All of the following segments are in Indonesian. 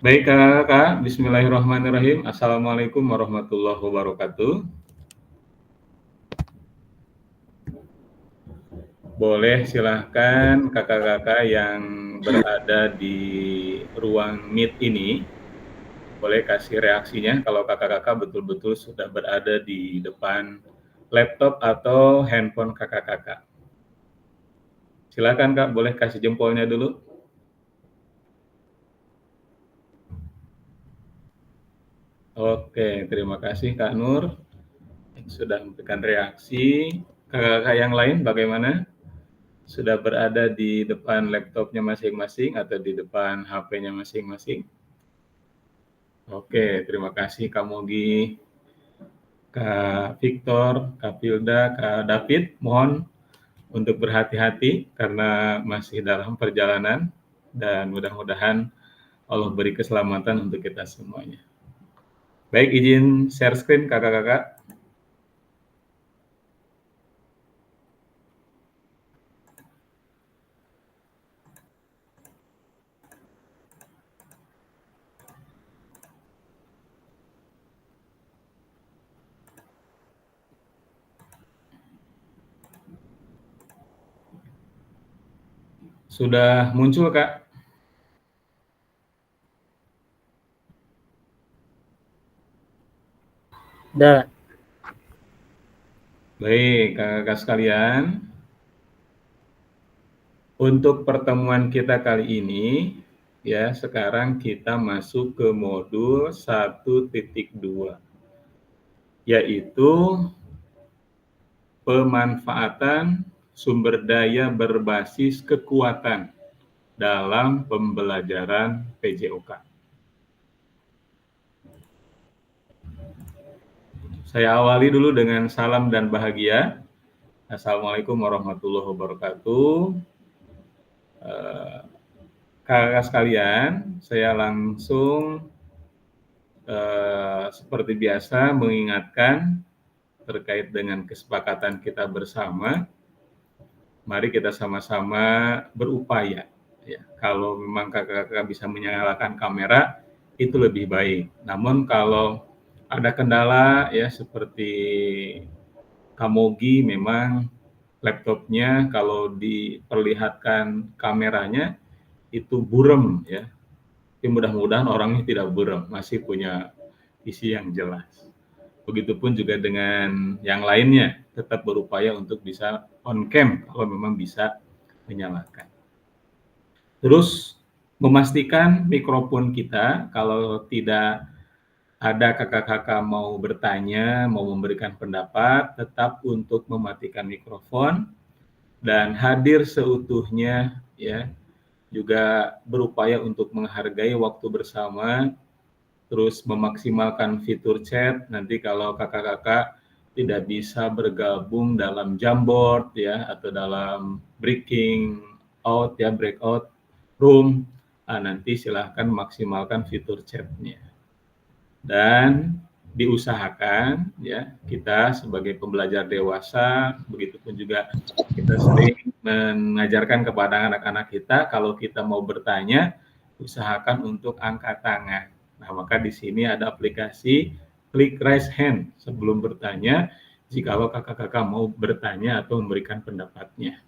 Baik Kakak, bismillahirrahmanirrahim. Assalamualaikum warahmatullahi wabarakatuh. Boleh silahkan kakak-kakak yang berada di ruang Meet ini, boleh kasih reaksinya kalau kakak-kakak betul-betul sudah berada di depan laptop atau handphone kakak-kakak. Silakan Kak, boleh kasih jempolnya dulu. Oke, terima kasih Kak Nur yang sudah memberikan reaksi. Kakak-kakak yang lain bagaimana? Sudah berada di depan laptopnya masing-masing atau di depan HP-nya masing-masing? Oke, terima kasih Kak Mogi, Kak Victor, Kak Pilda, Kak David. Mohon untuk berhati-hati karena masih dalam perjalanan dan mudah-mudahan Allah beri keselamatan untuk kita semuanya. Baik, izin share screen kakak-kakak. Sudah muncul Kak? Dah. Baik, kakak-kakak sekalian. Untuk pertemuan kita kali ini, ya sekarang kita masuk ke modul 1.2, yaitu pemanfaatan sumber daya berbasis kekuatan dalam pembelajaran PJOK. Saya awali dulu dengan salam dan bahagia. Assalamualaikum warahmatullahi wabarakatuh. Kakak sekalian, saya langsung seperti biasa mengingatkan terkait dengan kesepakatan kita bersama. Mari kita sama-sama berupaya. Ya, kalau memang kakak-kakak bisa menyalakan kamera, itu lebih baik. Namun kalau ada kendala ya seperti Kamogi, memang laptopnya kalau diperlihatkan kameranya itu buram ya. Tapi mudah-mudahan orangnya tidak buram, masih punya isi yang jelas. Begitupun juga dengan yang lainnya, tetap berupaya untuk bisa on cam kalau memang bisa menyalakan. Terus memastikan mikrofon kita, kalau tidak ada kakak-kakak mau bertanya, mau memberikan pendapat, tetap untuk mematikan mikrofon dan hadir seutuhnya ya. Juga berupaya untuk menghargai waktu bersama, terus memaksimalkan fitur chat. Nanti kalau kakak-kakak tidak bisa bergabung dalam Jamboard ya atau dalam breaking out ya, breakout room, nanti silahkan maksimalkan fitur chatnya. Dan diusahakan ya, kita sebagai pembelajar dewasa, begitupun juga kita sering mengajarkan kepada anak-anak kita, kalau kita mau bertanya, usahakan untuk angkat tangan. Nah, maka di sini ada aplikasi klik raise hand sebelum bertanya, jikalau kakak-kakak mau bertanya atau memberikan pendapatnya.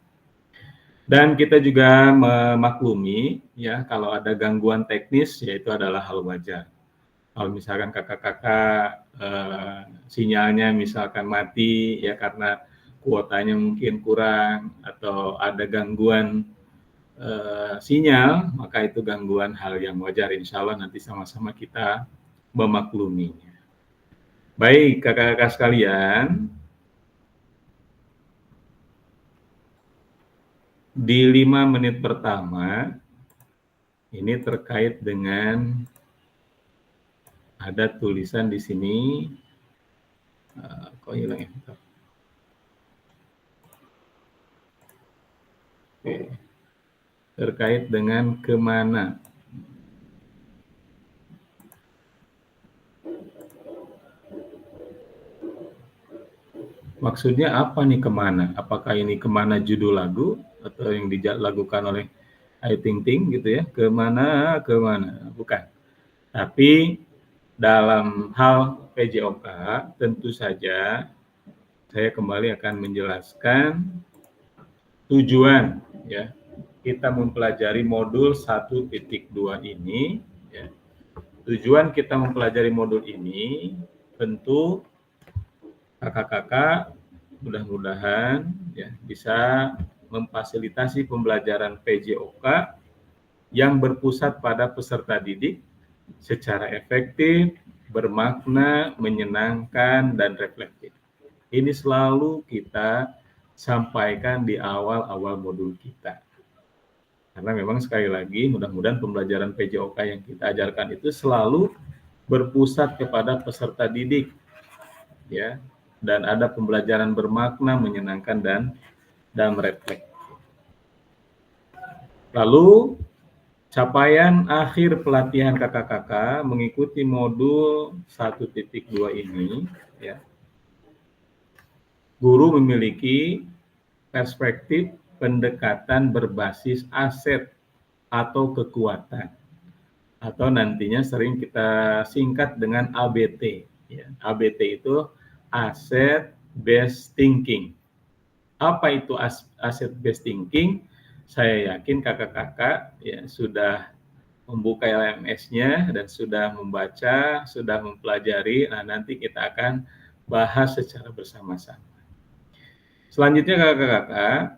Dan kita juga memaklumi ya kalau ada gangguan teknis, yaitu adalah hal wajar. Kalau misalkan kakak-kakak sinyalnya misalkan mati ya karena kuotanya mungkin kurang atau ada gangguan sinyal, maka itu gangguan hal yang wajar. Insya Allah nanti sama-sama kita memakluminya. Baik kakak-kakak sekalian, di 5 menit pertama ini terkait dengan ada tulisan di sini, kok hilang ya? Oke. Terkait dengan kemana. Maksudnya apa nih kemana? Apakah ini kemana judul lagu atau yang dilakukan oleh Ayu Ting Ting gitu ya? Kemana, kemana? Bukan. Tapi dalam hal PJOK tentu saja saya kembali akan menjelaskan tujuan ya kita mempelajari modul 1.2 ini ya. Tujuan kita mempelajari modul ini tentu kakak-kakak mudah-mudahan ya bisa memfasilitasi pembelajaran PJOK yang berpusat pada peserta didik secara efektif, bermakna, menyenangkan, dan reflektif. Ini selalu kita sampaikan di awal-awal modul kita. Karena memang sekali lagi mudah-mudahan pembelajaran PJOK yang kita ajarkan itu selalu berpusat kepada peserta didik ya, dan ada pembelajaran bermakna, menyenangkan, dan reflektif. Lalu capaian akhir pelatihan kakak-kakak mengikuti modul 1.2 ini ya. Guru memiliki perspektif pendekatan berbasis aset atau kekuatan, atau nantinya sering kita singkat dengan ABT ya. ABT itu asset based thinking. Apa itu asset based thinking? Saya yakin kakak-kakak ya sudah membuka LMS-nya dan sudah membaca, sudah mempelajari. Nah, nanti kita akan bahas secara bersama-sama. Selanjutnya kakak-kakak,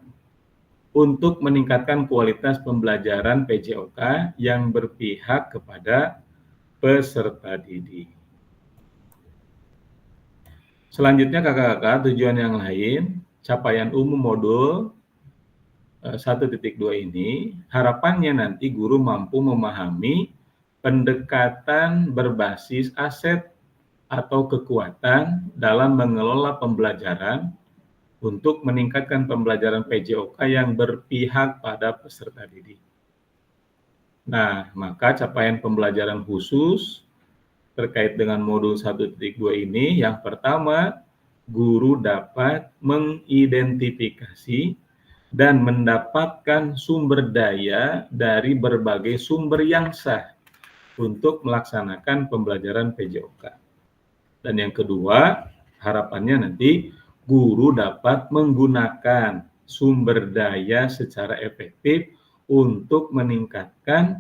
untuk meningkatkan kualitas pembelajaran PJOK yang berpihak kepada peserta didik. Selanjutnya kakak-kakak, tujuan yang lain, capaian umum modul 1.2 ini, harapannya nanti guru mampu memahami pendekatan berbasis aset atau kekuatan dalam mengelola pembelajaran untuk meningkatkan pembelajaran PJOK yang berpihak pada peserta didik. Nah, maka capaian pembelajaran khusus terkait dengan modul 1.2 ini, yang pertama, guru dapat mengidentifikasi dan mendapatkan sumber daya dari berbagai sumber yang sah untuk melaksanakan pembelajaran PJOK. Dan yang kedua, harapannya nanti guru dapat menggunakan sumber daya secara efektif untuk meningkatkan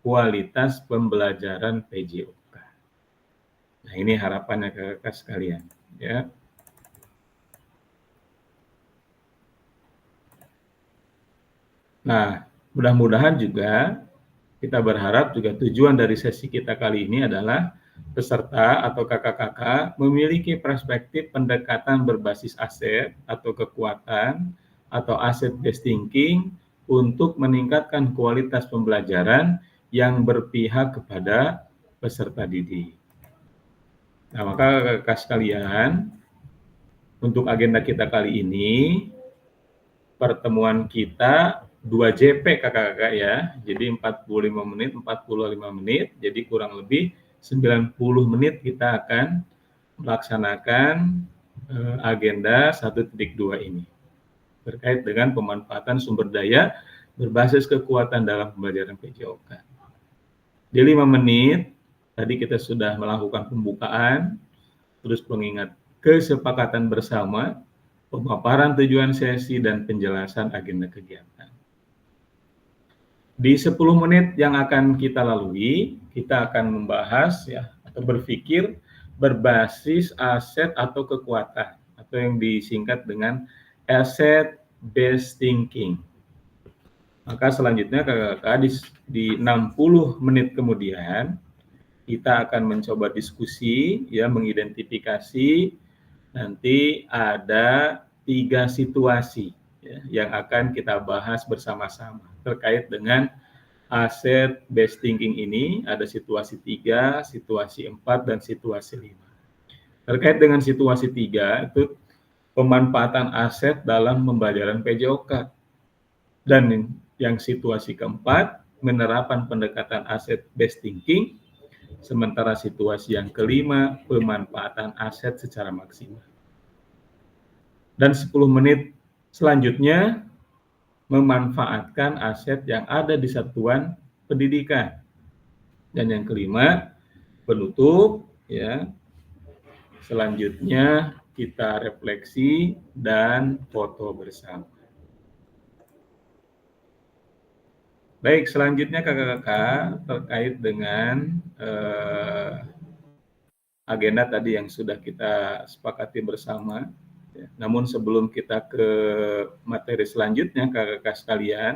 kualitas pembelajaran PJOK. Nah, ini harapannya kakak sekalian ya. Nah, mudah-mudahan juga kita berharap juga tujuan dari sesi kita kali ini adalah peserta atau kakak-kakak memiliki perspektif pendekatan berbasis aset atau kekuatan atau asset based thinking untuk meningkatkan kualitas pembelajaran yang berpihak kepada peserta didik. Nah, maka kakak sekalian, untuk agenda kita kali ini, pertemuan kita 2 JP kakak-kakak ya, jadi 45 menit, 45 menit, jadi kurang lebih 90 menit kita akan melaksanakan agenda 1.2 ini terkait dengan pemanfaatan sumber daya berbasis kekuatan dalam pembelajaran PJOK. Di 5 menit, tadi kita sudah melakukan pembukaan, terus pengingat kesepakatan bersama, pemaparan tujuan sesi, dan penjelasan agenda kegiatan. Di 10 menit yang akan kita lalui, kita akan membahas ya atau berpikir berbasis aset atau kekuatan atau yang disingkat dengan asset based thinking. Maka selanjutnya kakak-kakak di 60 menit kemudian kita akan mencoba diskusi ya, mengidentifikasi nanti ada 3 situasi ya, yang akan kita bahas bersama-sama terkait dengan asset based thinking ini. Ada situasi 3, situasi 4, dan situasi 5. Terkait dengan situasi 3 itu pemanfaatan aset dalam pembelajaran PJOK. Dan yang situasi keempat, penerapan pendekatan asset based thinking. Sementara situasi yang kelima, pemanfaatan aset secara maksimal. Dan 10 menit selanjutnya, memanfaatkan aset yang ada di satuan pendidikan. Dan yang kelima, penutup ya. Selanjutnya kita refleksi dan foto bersama. Baik, selanjutnya kakak-kakak terkait dengan agenda tadi yang sudah kita sepakati bersama. Ya. Namun sebelum kita ke materi selanjutnya kakak-kakak sekalian,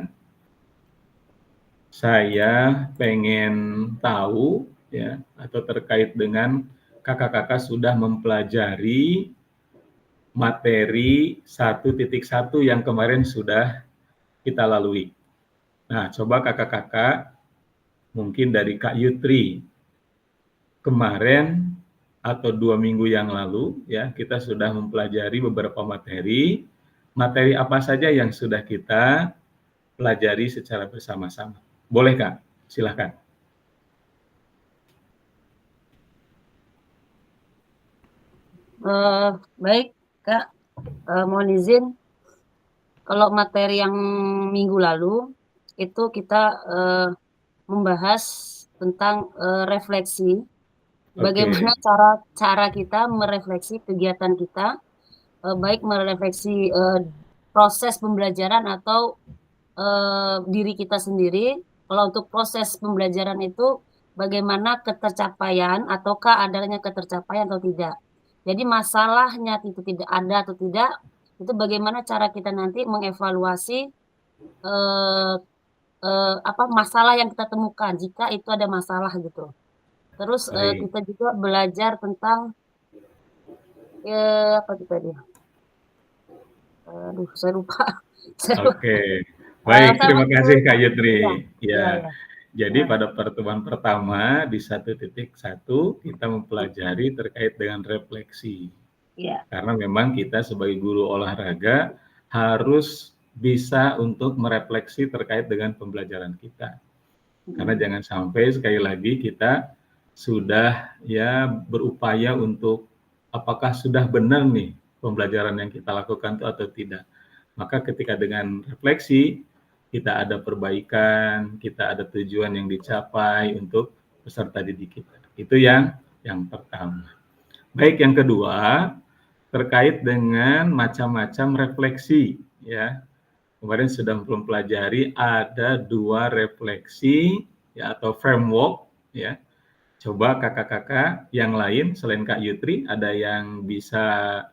saya pengen tahu ya, atau terkait dengan kakak-kakak sudah mempelajari materi 1.1 yang kemarin sudah kita lalui. Nah, coba kakak-kakak mungkin dari Kak Yutri kemarin atau 2 minggu yang lalu ya, kita sudah mempelajari beberapa materi. Materi apa saja yang sudah kita pelajari secara bersama-sama? Boleh Kak? Silahkan. Baik Kak, mohon izin. Kalau materi yang minggu lalu itu kita membahas tentang refleksi, bagaimana Oke, cara kita merefleksi kegiatan kita, baik merefleksi proses pembelajaran atau diri kita sendiri. Kalau untuk proses pembelajaran itu bagaimana ketercapaian ataukah adanya ketercapaian atau tidak. Jadi masalahnya itu tidak ada atau tidak, itu bagaimana cara kita nanti mengevaluasi eh, apa masalah yang kita temukan jika itu ada masalah gitu. Terus baik. kita juga belajar tentang apa itu tadi? Aduh, saya lupa. Saya lupa. Oke, baik. Sama Terima itu kasih Kak ya, Yutri. ya, Ya, ya. jadi Nah, pada pertemuan pertama di 1.1 kita mempelajari terkait dengan refleksi. ya. Karena memang kita sebagai guru olahraga harus bisa untuk merefleksi terkait dengan pembelajaran kita. Karena Mm. jangan sampai sekali lagi kita sudah ya berupaya untuk apakah sudah benar nih pembelajaran yang kita lakukan itu atau tidak. Maka ketika dengan refleksi kita ada perbaikan, kita ada tujuan yang dicapai untuk peserta didik kita. Itu yang pertama. Baik, yang kedua terkait dengan macam-macam refleksi ya. Kemarin sudah mempelajari ada 2 refleksi ya atau framework ya. Coba kakak-kakak yang lain selain Kak Yutri ada yang bisa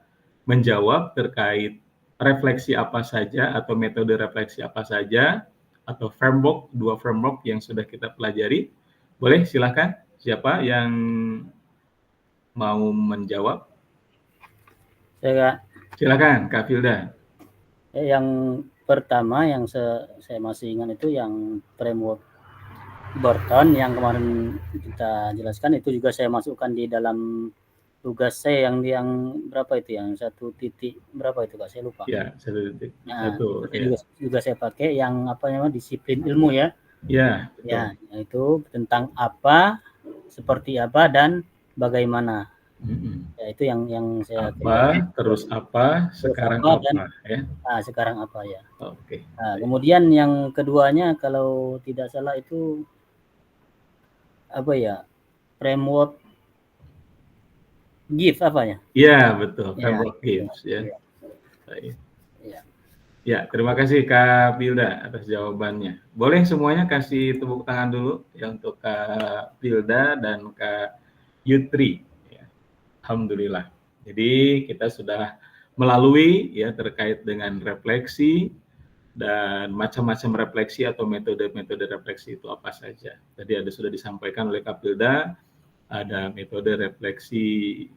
menjawab terkait refleksi apa saja atau metode refleksi apa saja atau framework, 2 framework yang sudah kita pelajari. Boleh silahkan, siapa yang mau menjawab? Saya Silakan Kak Filda. yang pertama yang saya masih ingat itu yang framework Burton yang kemarin kita jelaskan, itu juga saya masukkan di dalam tugas saya yang berapa itu, yang 1 titik berapa itu Kak, saya lupa. Ya, 1.1 Nah, itu ya. juga saya pakai yang apa namanya, disiplin ilmu ya. Ya, Ya, betul. itu tentang apa, seperti apa, dan bagaimana. Ya, itu yang saya Apa, terus apa, terus sekarang apa dan apa ya. sekarang apa ya. Oke. Nah, kemudian yang keduanya kalau tidak salah itu apa ya, framework GIF apa ya? Iya, betul, Ya, framework games ya. ya, Baik. ya. Ya, terima kasih Kak Bilda atas jawabannya. Boleh semuanya kasih tepuk tangan dulu ya untuk Kak Bilda dan Kak Yutri. Ya, alhamdulillah. Jadi kita sudah melalui ya terkait dengan refleksi dan macam-macam refleksi atau metode-metode refleksi itu apa saja. Tadi sudah disampaikan oleh Kak Bilda, ada metode refleksi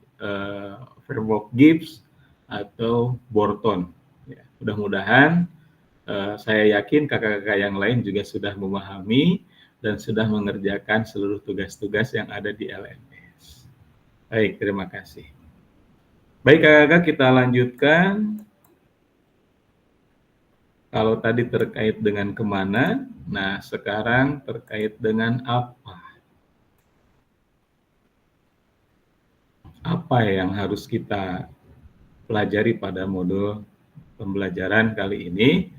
framework Gibbs atau Borton. Ya, mudah-mudahan saya yakin kakak-kakak yang lain juga sudah memahami dan sudah mengerjakan seluruh tugas-tugas yang ada di LMS. Baik, terima kasih. Baik kakak-kakak, kita lanjutkan. Kalau tadi terkait dengan kemana, nah sekarang terkait dengan apa. Apa yang harus kita pelajari pada modul pembelajaran kali ini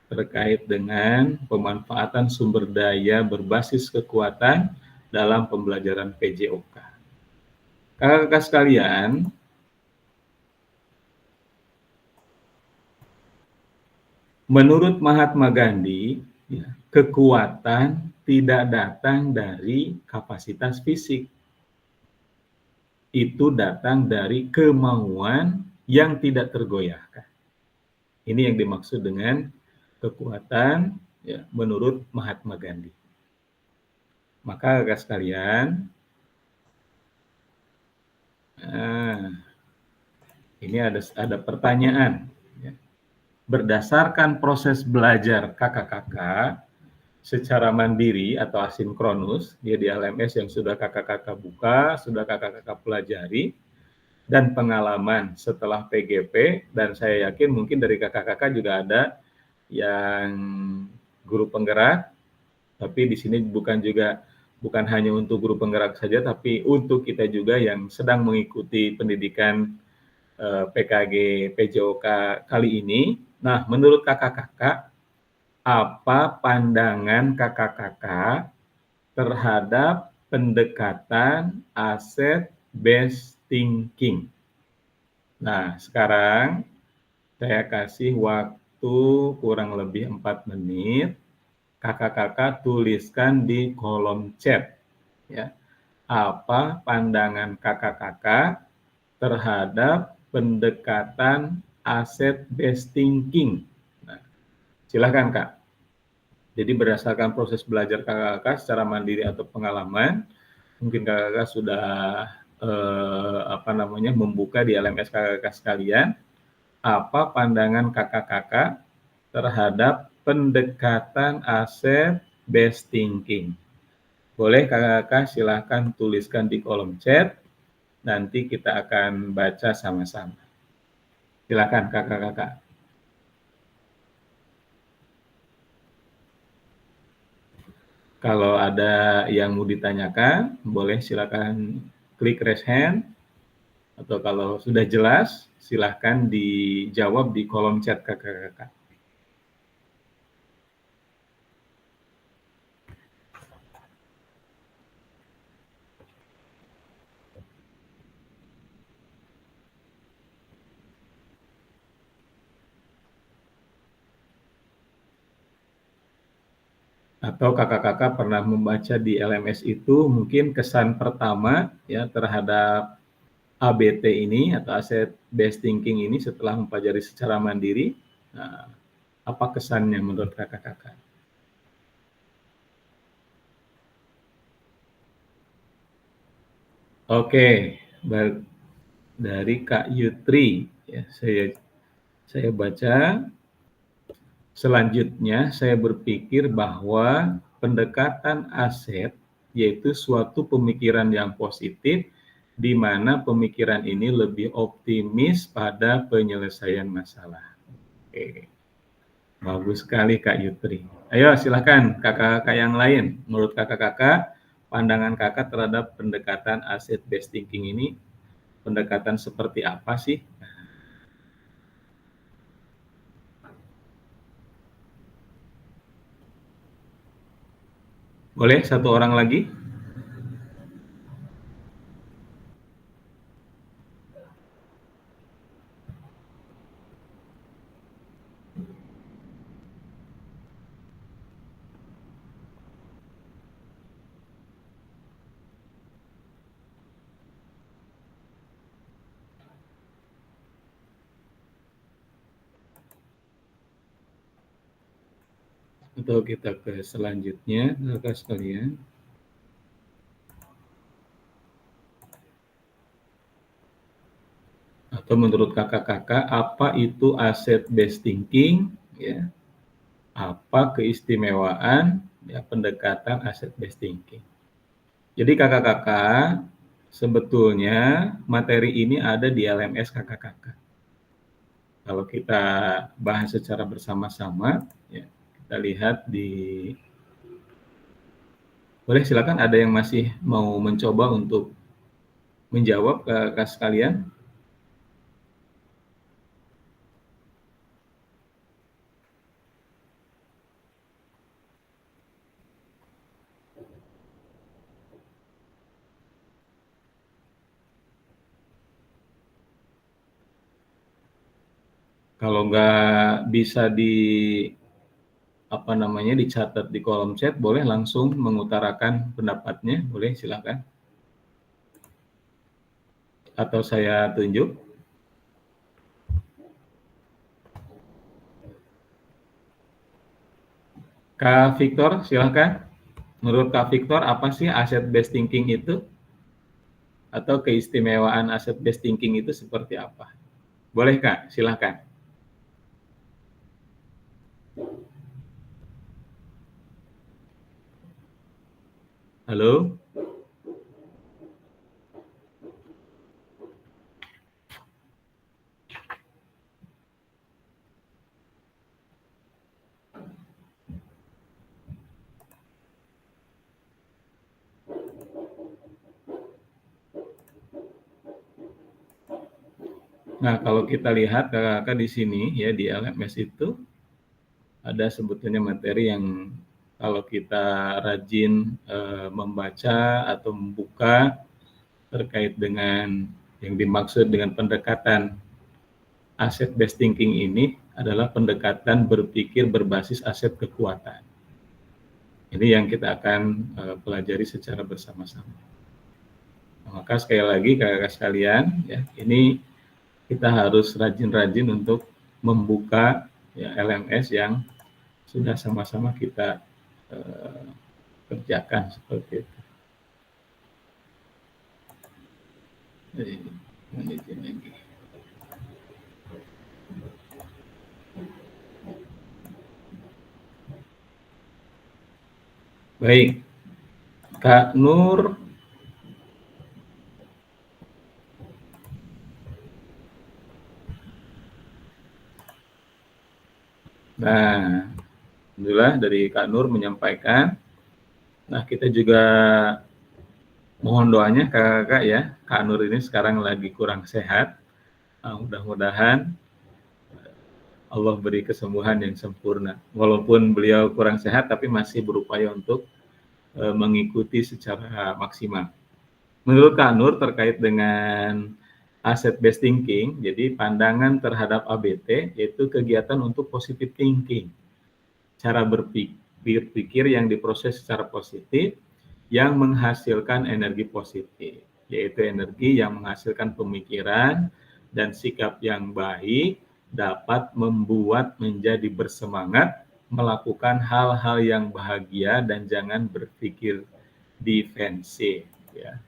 terkait dengan pemanfaatan sumber daya berbasis kekuatan dalam pembelajaran PJOK. Kakak-kakak sekalian, menurut Mahatma Gandhi, ya, kekuatan tidak datang dari kapasitas fisik. Itu datang dari kemauan yang tidak tergoyahkan. Ini yang dimaksud dengan kekuatan, ya, menurut Mahatma Gandhi. Maka kakak sekalian, ini ada pertanyaan. Ya. Berdasarkan proses belajar kakak-kakak secara mandiri atau asinkronus, dia di LMS yang sudah kakak-kakak buka, sudah kakak-kakak pelajari, dan pengalaman setelah PGP, dan saya yakin mungkin dari kakak-kakak juga ada yang guru penggerak, tapi di sini bukan hanya untuk guru penggerak saja, tapi untuk kita juga yang sedang mengikuti pendidikan PKG PJOK kali ini. Nah, menurut kakak-kakak, apa pandangan kakak-kakak terhadap pendekatan asset based thinking? Nah, sekarang saya kasih waktu kurang lebih 4 menit. Kakak-kakak tuliskan di kolom chat, ya, apa pandangan kakak-kakak terhadap pendekatan asset based thinking. Nah, silakan Kak. Jadi berdasarkan proses belajar kakak-kakak secara mandiri atau pengalaman, mungkin kakak-kakak sudah membuka di LMS kakak-kakak sekalian, apa pandangan kakak-kakak terhadap pendekatan asset based thinking. Boleh kakak-kakak silahkan tuliskan di kolom chat, nanti kita akan baca sama-sama. Silakan kakak-kakak. Kalau ada yang mau ditanyakan, boleh silakan klik raise hand, atau kalau sudah jelas, silahkan dijawab di kolom chat kakak-kakak. Atau kakak-kakak pernah membaca di LMS itu mungkin kesan pertama ya terhadap ABT ini atau Asset Based Thinking ini setelah mempelajari secara mandiri, nah, apa kesannya menurut kakak-kakak? Oke, dari Kak Yutri, ya, saya baca. Selanjutnya, saya berpikir bahwa pendekatan aset yaitu suatu pemikiran yang positif di mana pemikiran ini lebih optimis pada penyelesaian masalah. Oke. Bagus sekali Kak Yutri. Ayo silakan kakak-kakak yang lain. Menurut kakak-kakak, pandangan kakak terhadap pendekatan asset based thinking ini, pendekatan seperti apa sih? Boleh satu orang lagi? Atau kita ke selanjutnya, kakak sekalian. Atau menurut kakak-kakak, apa itu asset based thinking? Ya, apa keistimewaan ya pendekatan asset based thinking? Jadi kakak-kakak, sebetulnya materi ini ada di LMS kakak-kakak. Kalau kita bahas secara bersama-sama, ya, kita lihat di. Boleh silakan, ada yang masih mau mencoba untuk menjawab kakak sekalian? Kalau nggak bisa dicatat di kolom chat, boleh langsung mengutarakan pendapatnya, boleh silakan. Atau saya tunjuk. Kak Victor, silakan. Menurut Kak Victor, apa sih asset based thinking itu? Atau keistimewaan asset based thinking itu seperti apa? Boleh Kak, silakan. Halo? Nah, kalau kita lihat kakak di sini ya di LMS itu ada sebetulnya materi yang kalau kita rajin membaca atau membuka terkait dengan yang dimaksud dengan pendekatan asset based thinking ini adalah pendekatan berpikir berbasis aset kekuatan. Ini yang kita akan pelajari secara bersama-sama. Maka sekali lagi kakak sekalian, ya, ini kita harus rajin-rajin untuk membuka ya, LMS yang sudah sama-sama kita kerjakan seperti itu. Jadi, lanjutin lagi. Baik, Kak Nur. Nah, alhamdulillah dari Kak Nur menyampaikan. Nah, kita juga mohon doanya kakak ya. Kak Nur ini sekarang lagi kurang sehat. Nah, mudah-mudahan Allah beri kesembuhan yang sempurna. Walaupun beliau kurang sehat, tapi masih berupaya untuk mengikuti secara maksimal. Menurut Kak Nur terkait dengan asset based thinking, jadi pandangan terhadap ABT yaitu kegiatan untuk positive thinking. Cara berpikir yang diproses secara positif yang menghasilkan energi positif, yaitu energi yang menghasilkan pemikiran dan sikap yang baik dapat membuat menjadi bersemangat melakukan hal-hal yang bahagia dan jangan berpikir defensif ya.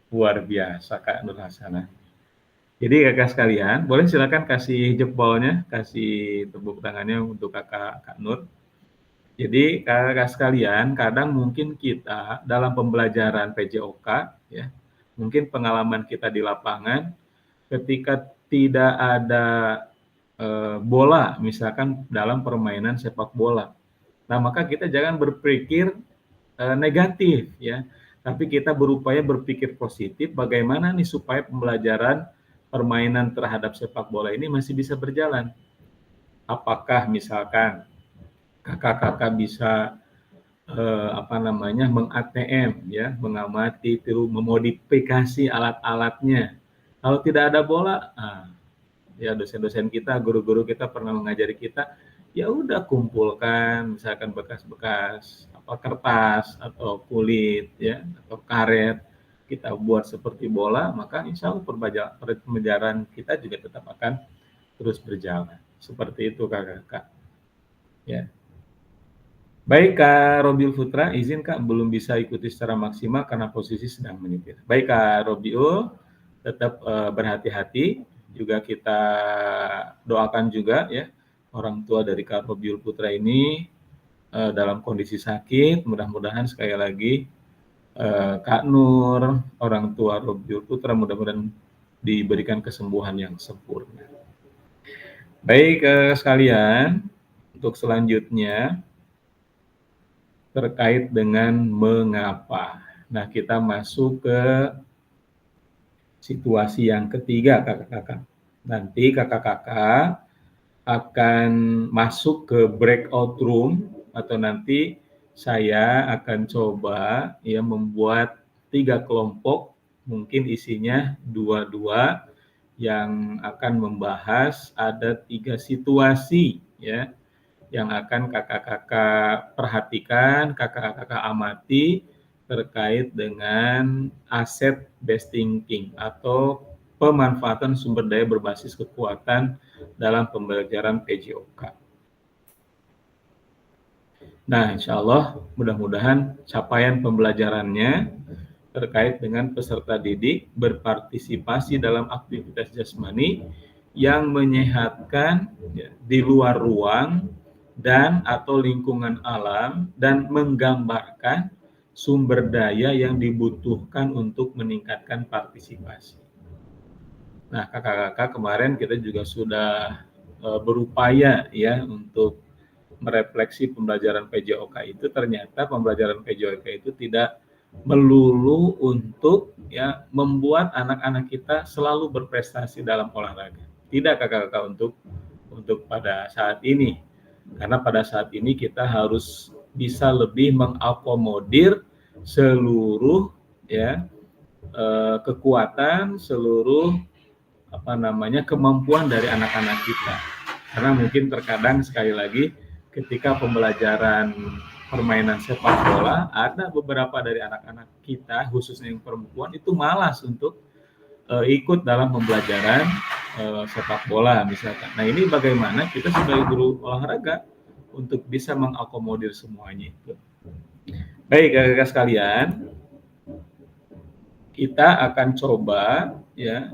Luar biasa Kak Nur Hasanah. Jadi kakak sekalian, boleh silakan kasih jempolnya, kasih tepuk tangannya untuk Kak Nur. Jadi kakak sekalian, kadang mungkin kita dalam pembelajaran PJOK ya, mungkin pengalaman kita di lapangan ketika tidak ada bola, misalkan dalam permainan sepak bola. Nah, maka kita jangan berpikir negatif ya, tapi kita berupaya berpikir positif bagaimana nih supaya pembelajaran permainan terhadap sepak bola ini masih bisa berjalan. Apakah misalkan kakak-kakak bisa meng-ATM ya, mengamati, memodifikasi alat-alatnya. Kalau tidak ada bola, ya dosen-dosen kita, guru-guru kita pernah mengajari kita, ya udah kumpulkan misalkan bekas-bekas kertas atau kulit ya atau karet, kita buat seperti bola, maka insya Allah pembelajaran kita juga tetap akan terus berjalan. Seperti itu kakak-kakak. Ya. Baik Kak Robiul Putra, izin Kak belum bisa ikuti secara maksimal karena posisi sedang menyetir. Baik Kak Robiul, tetap berhati-hati. Juga kita doakan juga ya orang tua dari Kak Robiul Putra ini dalam kondisi sakit. Mudah-mudahan sekali lagi Kak Nur, orang tua Robiul Putra mudah-mudahan diberikan kesembuhan yang sempurna. Baik sekalian, untuk selanjutnya terkait dengan mengapa. Nah, kita masuk ke situasi yang ketiga, kakak-kakak. Nanti kakak-kakak akan masuk ke breakout room atau nanti saya akan coba membuat 3 kelompok, mungkin isinya 2-2 yang akan membahas ada 3 situasi ya yang akan kakak-kakak perhatikan, kakak-kakak amati terkait dengan asset based thinking atau pemanfaatan sumber daya berbasis kekuatan dalam pembelajaran PJOK. Nah, insya Allah mudah-mudahan capaian pembelajarannya terkait dengan peserta didik berpartisipasi dalam aktivitas jasmani yang menyehatkan ya, di luar ruang dan atau lingkungan alam dan menggambarkan sumber daya yang dibutuhkan untuk meningkatkan partisipasi. Nah, kakak-kakak kemarin kita juga sudah berupaya ya untuk merefleksi pembelajaran PJOK itu. Ternyata pembelajaran PJOK itu tidak melulu untuk ya membuat anak-anak kita selalu berprestasi dalam olahraga. Tidak kakak-kakak untuk pada saat ini. Karena pada saat ini kita harus bisa lebih mengakomodir seluruh ya kekuatan, seluruh kemampuan dari anak-anak kita. Karena mungkin terkadang sekali lagi ketika pembelajaran permainan sepak bola, ada beberapa dari anak-anak kita, khususnya yang perempuan, itu malas untuk ikut dalam pembelajaran sepak bola misalkan. Nah, ini bagaimana kita sebagai guru olahraga untuk bisa mengakomodir semuanya itu. Baik, kakak-kakak sekalian, kita akan coba ya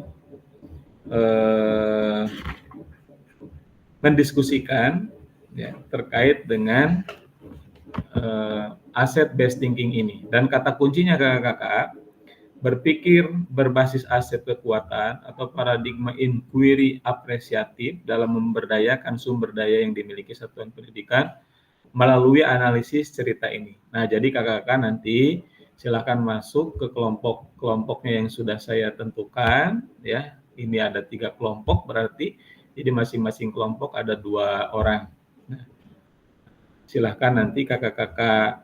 mendiskusikan ya terkait dengan asset based thinking ini. Dan kata kuncinya kakak-kakak, berpikir berbasis aset kekuatan atau paradigma inquiry apresiatif dalam memberdayakan sumber daya yang dimiliki satuan pendidikan melalui analisis cerita ini. Nah, jadi kakak-kakak nanti silakan masuk ke kelompok-kelompoknya yang sudah saya tentukan ya. Ini ada 3 kelompok berarti, jadi masing-masing kelompok ada 2 orang. Nah, silahkan nanti kakak-kakak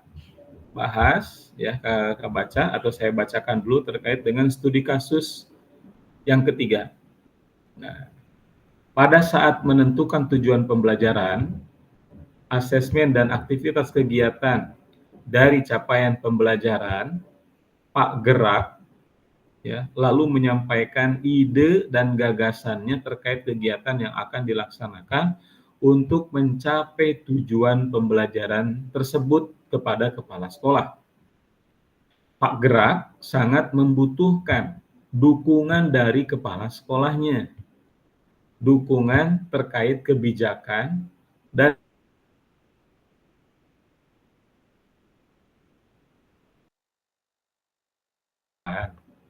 bahas ya, kakak baca atau saya bacakan dulu terkait dengan studi kasus yang ketiga. Nah, pada saat menentukan tujuan pembelajaran, asesmen dan aktivitas kegiatan dari capaian pembelajaran, Pak Gerak ya lalu menyampaikan ide dan gagasannya terkait kegiatan yang akan dilaksanakan untuk mencapai tujuan pembelajaran tersebut kepada kepala sekolah. Pak Gerak sangat membutuhkan dukungan dari kepala sekolahnya, dukungan terkait kebijakan dan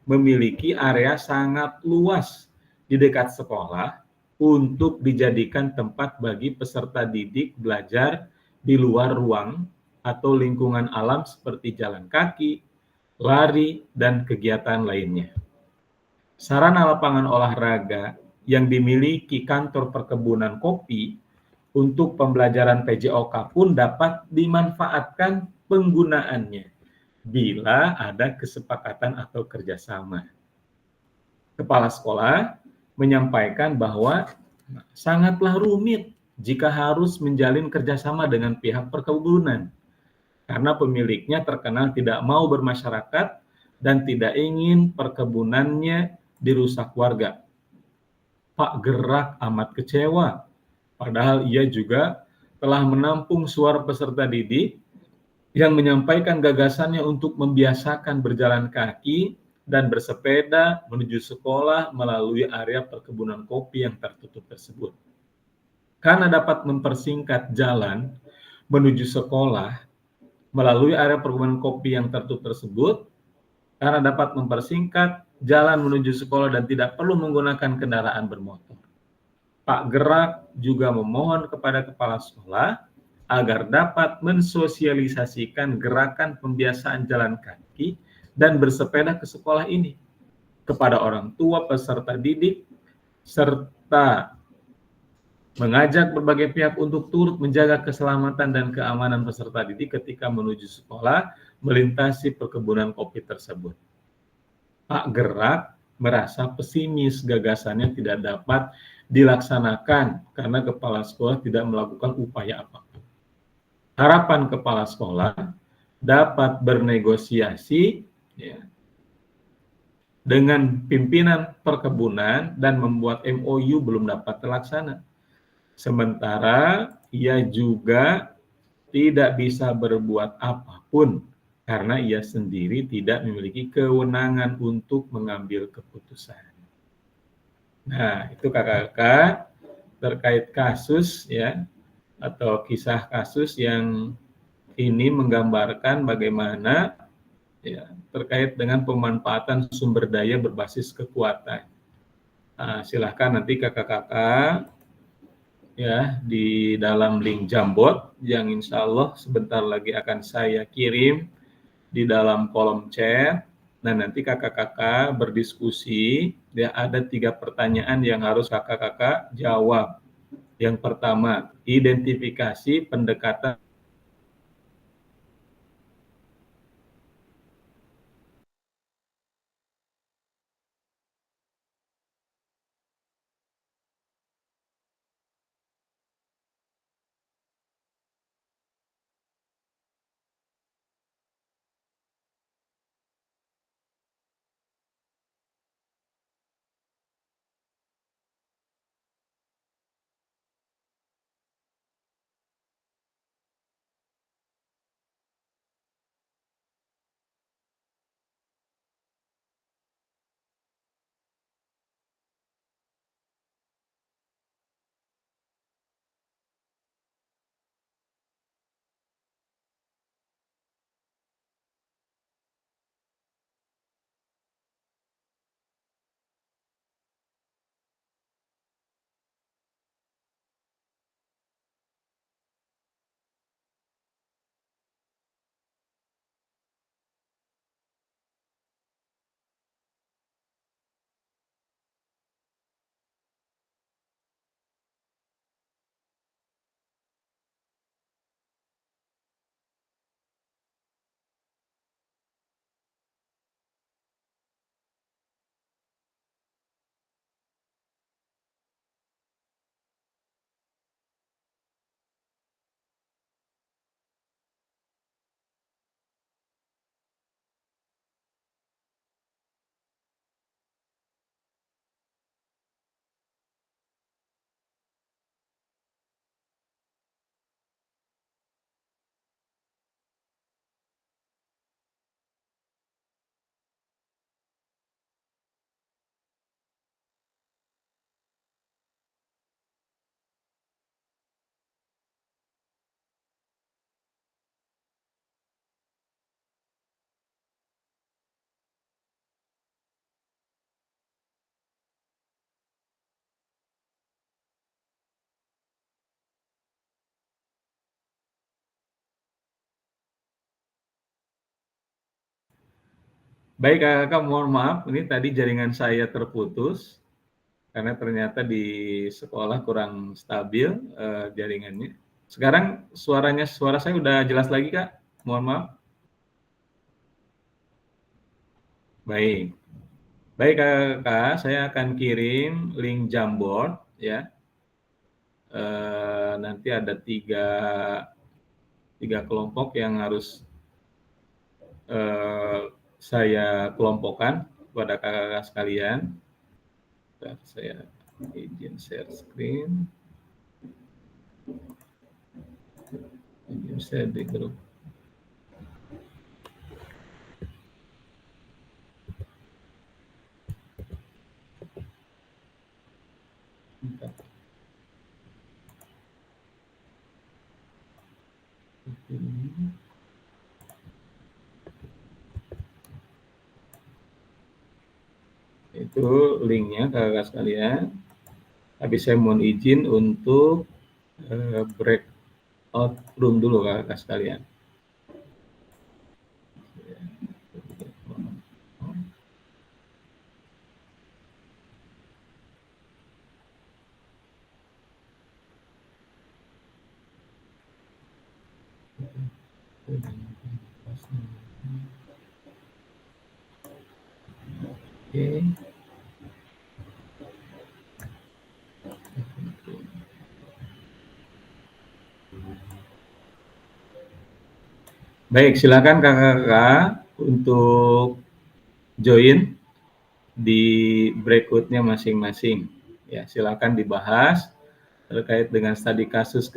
memiliki area sangat luas di dekat sekolah untuk dijadikan tempat bagi peserta didik belajar di luar ruang atau lingkungan alam seperti jalan kaki, lari, dan kegiatan lainnya. Sarana lapangan olahraga yang dimiliki kantor perkebunan kopi untuk pembelajaran PJOK pun dapat dimanfaatkan penggunaannya bila ada kesepakatan atau kerjasama. Kepala sekolah menyampaikan bahwa sangatlah rumit jika harus menjalin kerjasama dengan pihak perkebunan, karena pemiliknya terkenal tidak mau bermasyarakat dan tidak ingin perkebunannya dirusak warga. Pak Gerak amat kecewa, padahal ia juga telah menampung suara peserta didik yang menyampaikan gagasannya untuk membiasakan berjalan kaki dan bersepeda menuju sekolah melalui area perkebunan kopi yang tertutup tersebut. Karena dapat mempersingkat jalan menuju sekolah melalui area perkebunan kopi yang tertutup tersebut, karena dapat mempersingkat jalan menuju sekolah dan tidak perlu menggunakan kendaraan bermotor. Pak Gerak juga memohon kepada kepala sekolah agar dapat mensosialisasikan gerakan pembiasaan jalan kaki dan bersepeda ke sekolah ini kepada orang tua peserta didik, serta mengajak berbagai pihak untuk turut menjaga keselamatan dan keamanan peserta didik ketika menuju sekolah melintasi perkebunan kopi tersebut. Pak Gerak merasa pesimis, gagasannya tidak dapat dilaksanakan karena kepala sekolah tidak melakukan upaya apapun. Harapan kepala sekolah dapat bernegosiasi ya, dengan pimpinan perkebunan dan membuat MOU belum dapat terlaksana. Sementara ia juga tidak bisa berbuat apapun karena ia sendiri tidak memiliki kewenangan untuk mengambil keputusan. Nah, itu kakak-kakak terkait kasus ya atau kisah kasus yang ini menggambarkan bagaimana ya terkait dengan pemanfaatan sumber daya berbasis kekuatan. Nah, silahkan nanti kakak-kakak ya di dalam link Jamboard yang insya Allah sebentar lagi akan saya kirim di dalam kolom chat. Nah, nanti kakak-kakak berdiskusi, ya ada 3 pertanyaan yang harus kakak-kakak jawab. Yang pertama, identifikasi pendekatan baik kakak, mohon maaf, ini tadi jaringan saya terputus karena ternyata di sekolah kurang stabil jaringannya. Sekarang suara saya udah jelas lagi kak, mohon maaf. Baik, baik kakak, saya akan kirim link Jamboard ya. Nanti ada tiga kelompok yang harus saya kelompokkan kepada kakak-kakak sekalian. Saya izin share screen. Izin share di grup. Itu linknya kakak sekalian. Tapi saya mohon izin untuk breakout room dulu kakak sekalian. Oke. Baik, silakan kakak-kakak untuk join di breakout-nya masing-masing. Ya, silakan dibahas terkait dengan studi kasus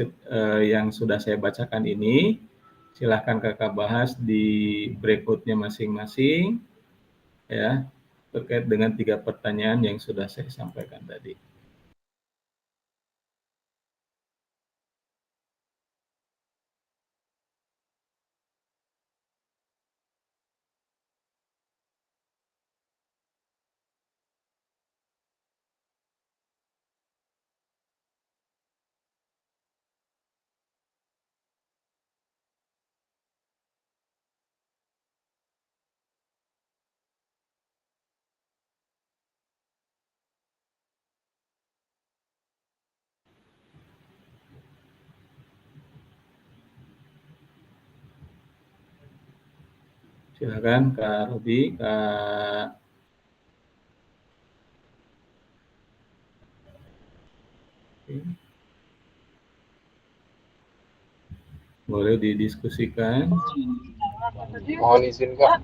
yang sudah saya bacakan ini. Silakan kakak bahas di breakout-nya masing-masing, ya, terkait dengan 3 pertanyaan yang sudah saya sampaikan tadi. Silakan Kak Robi, Kak. Boleh didiskusikan. Mohon izin Kak,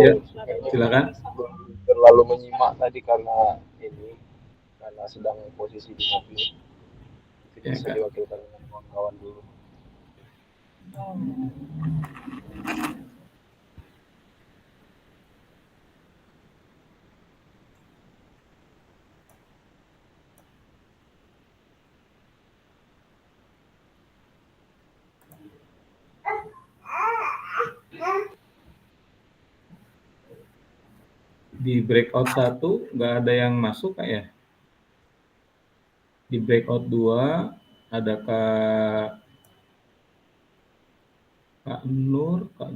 Ya, silakan. terlalu menyimak tadi karena sedang posisi di mobil. Jadi Ya, bisa Kak. diwakilkan dengan kawan-kawan dulu. Di breakout 1 nggak ada yang masuk Kak ya? Di breakout 2 ada Kak Nur, Kak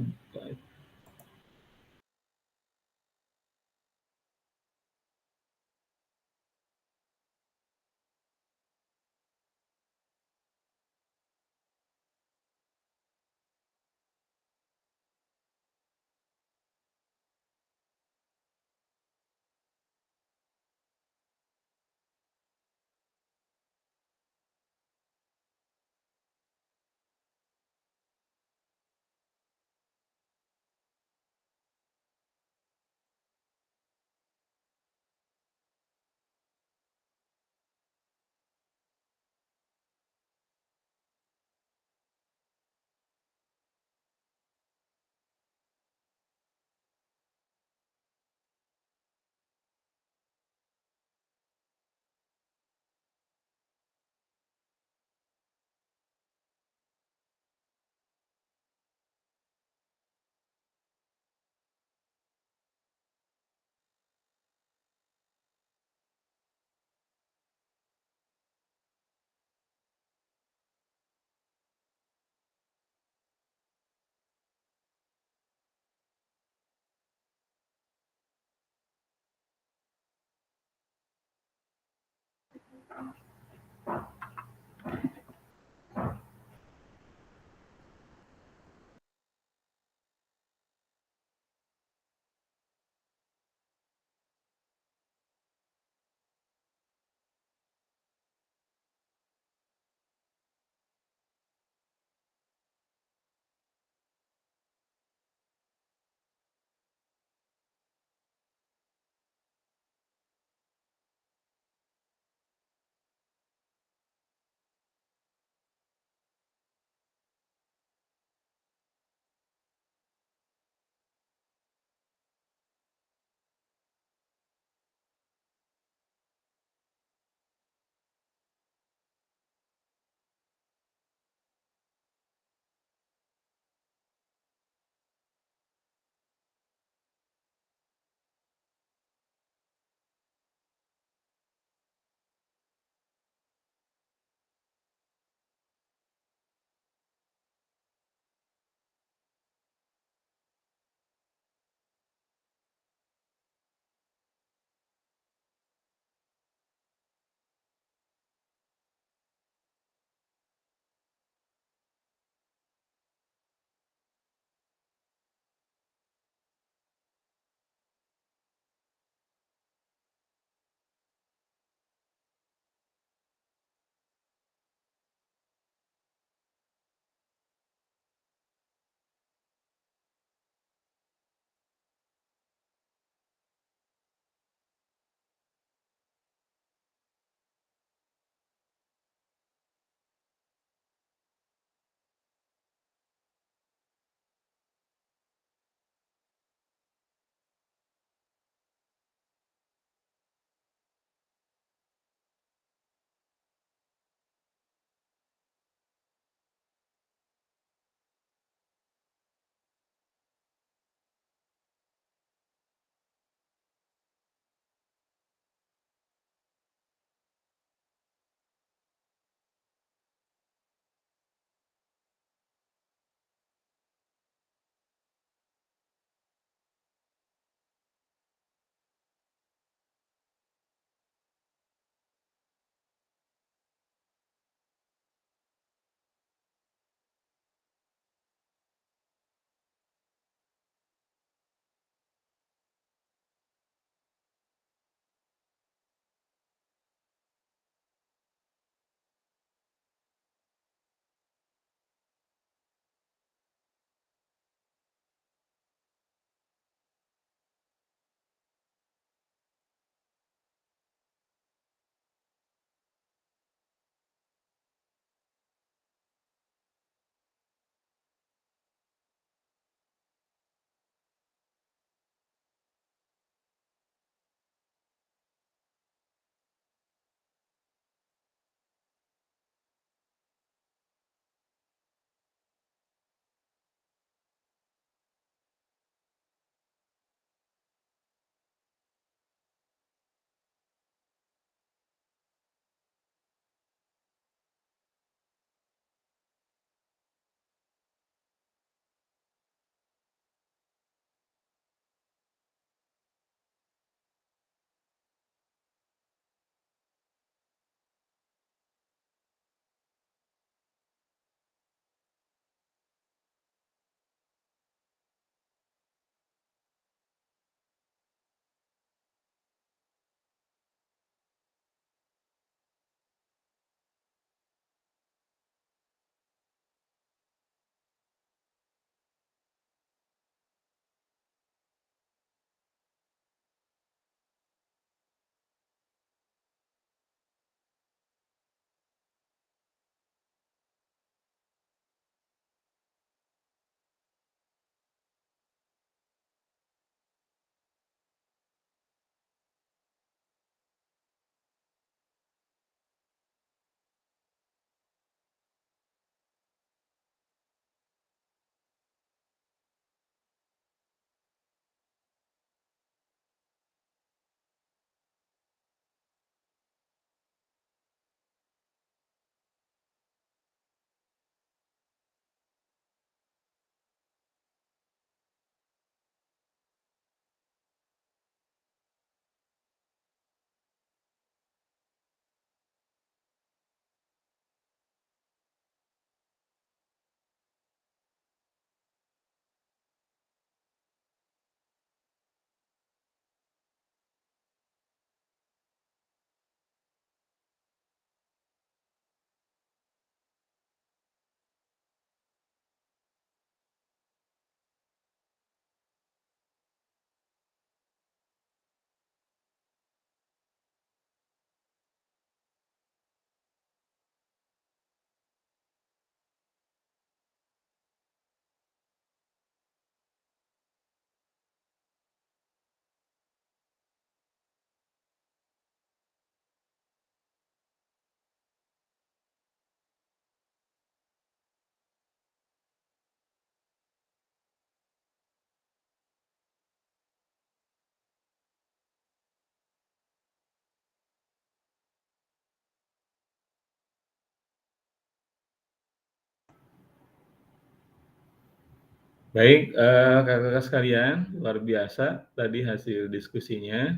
Baik, kakak-kakak sekalian, luar biasa tadi hasil diskusinya.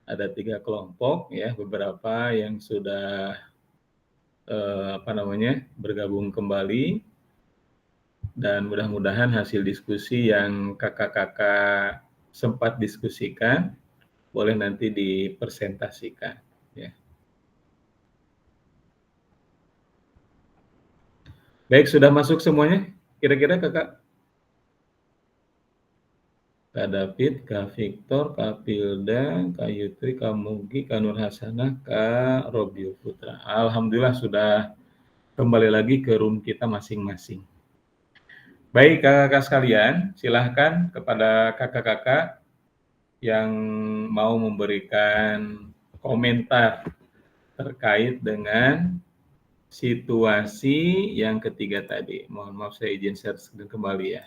Ada 3 kelompok ya, beberapa yang sudah bergabung kembali, dan mudah-mudahan hasil diskusi yang kakak-kakak sempat diskusikan boleh nanti dipresentasikan ya. Baik, sudah masuk semuanya kira-kira kakak? Kak David, Kak Victor, Kak Pilda, Kak Yutri, Kak Mugi, Kak Nur Hasanah, Kak Robio Putra. Alhamdulillah sudah kembali lagi ke room kita masing-masing. Baik kakak-kakak sekalian, silahkan kepada kakak-kakak yang mau memberikan komentar terkait dengan situasi yang ketiga tadi. Mohon maaf saya izin share screen kembali ya.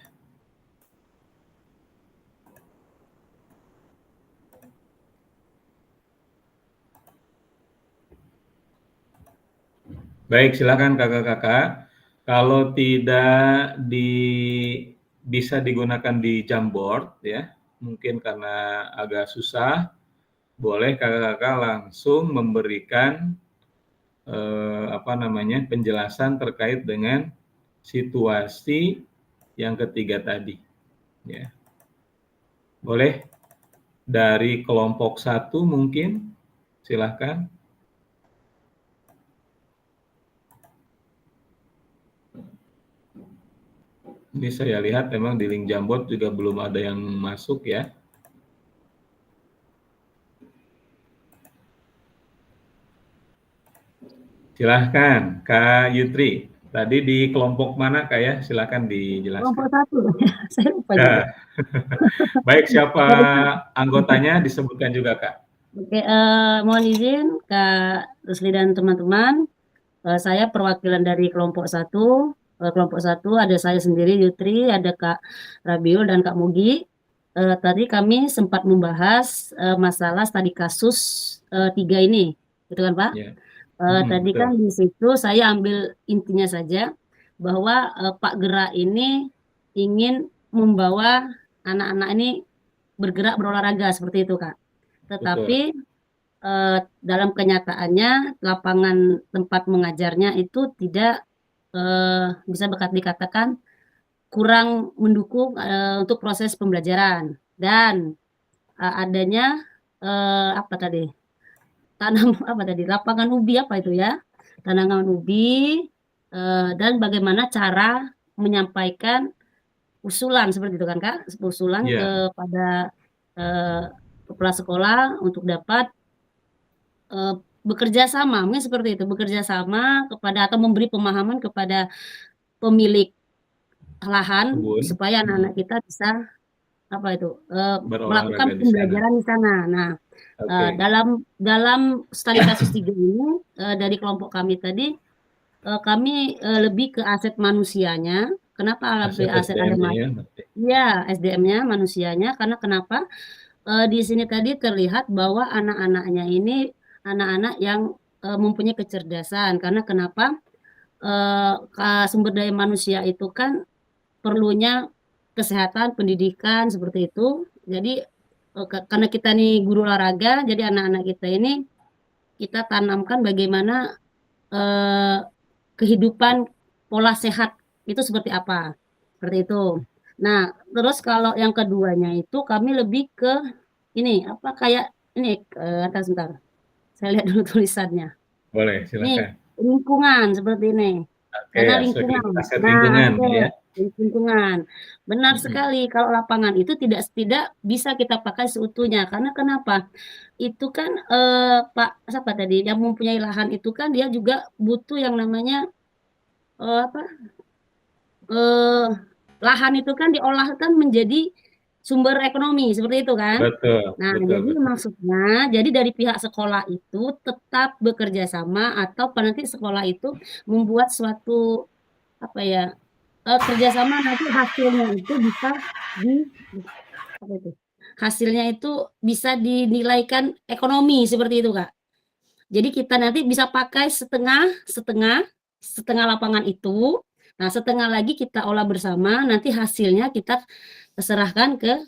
Baik, silakan kakak-kakak. Kalau tidak bisa digunakan di Jamboard ya, mungkin karena agak susah, boleh kakak-kakak langsung memberikan penjelasan terkait dengan situasi yang ketiga tadi. Ya. Boleh dari kelompok 1 mungkin, silakan. Ini saya lihat memang di link Jamboard juga belum ada yang masuk ya. Silahkan Kak Yutri. Tadi di kelompok mana Kak ya? Silahkan dijelaskan. Kelompok 1. Saya lupa juga. Ya. Baik, siapa anggotanya disebutkan juga Kak. Oke, mohon izin Kak Rusli dan teman-teman. Saya perwakilan dari kelompok 1. Kelompok 1 ada saya sendiri Yutri, ada Kak Rabiul dan Kak Mugi. Tadi kami sempat membahas masalah studi kasus 3 ini, gitu kan Pak? Ya. Tadi Betul. kan di situ saya ambil intinya saja bahwa Pak Gerak ini ingin membawa anak-anak ini bergerak berolahraga seperti itu Kak. Tetapi dalam kenyataannya lapangan tempat mengajarnya itu tidak bisa dikatakan kurang mendukung untuk proses pembelajaran, dan adanya lapangan ubi tanaman ubi, dan bagaimana cara menyampaikan usulan seperti itu kan Kak, usulan Ya. kepada kepala sekolah untuk dapat bekerja sama, mungkin seperti itu, bekerja sama kepada atau memberi pemahaman kepada pemilik lahan Kebun. supaya anak-anak kita bisa melakukan Berolahraga di sana. pembelajaran di sana. Nah, Oke. dalam studi kasus 3 ini dari kelompok kami tadi, kami lebih ke aset manusianya. Kenapa lebih aset SDM-nya ya, SDM-nya, manusianya, karena kenapa? Di sini tadi terlihat bahwa anak-anaknya ini anak-anak yang mempunyai kecerdasan. Karena kenapa? Sumber daya manusia itu kan perlunya kesehatan, pendidikan, seperti itu. Jadi karena kita nih guru olahraga, jadi anak-anak kita ini kita tanamkan bagaimana kehidupan pola sehat itu seperti apa, seperti itu. Nah, terus kalau yang keduanya itu kami lebih ke ini sebentar, saya lihat dulu tulisannya. Boleh, silakan. Ini lingkungan seperti ini. Oke, Karena lingkungan. aset lingkungan ya. Lingkungan. Benar sekali, kalau lapangan itu tidak bisa kita pakai seutuhnya. Karena kenapa? Itu kan Pak siapa tadi yang mempunyai lahan itu kan dia juga butuh yang namanya lahan itu kan diolahkan menjadi sumber ekonomi seperti itu kan. Betul. Nah, betul, jadi betul. maksudnya jadi dari pihak sekolah itu tetap bekerja sama atau nanti sekolah itu membuat suatu kerjasama, nanti hasilnya itu bisa dinilaikan ekonomi seperti itu Kak. Jadi kita nanti bisa pakai setengah lapangan itu Nah, setengah lagi kita olah bersama, nanti hasilnya kita serahkan ke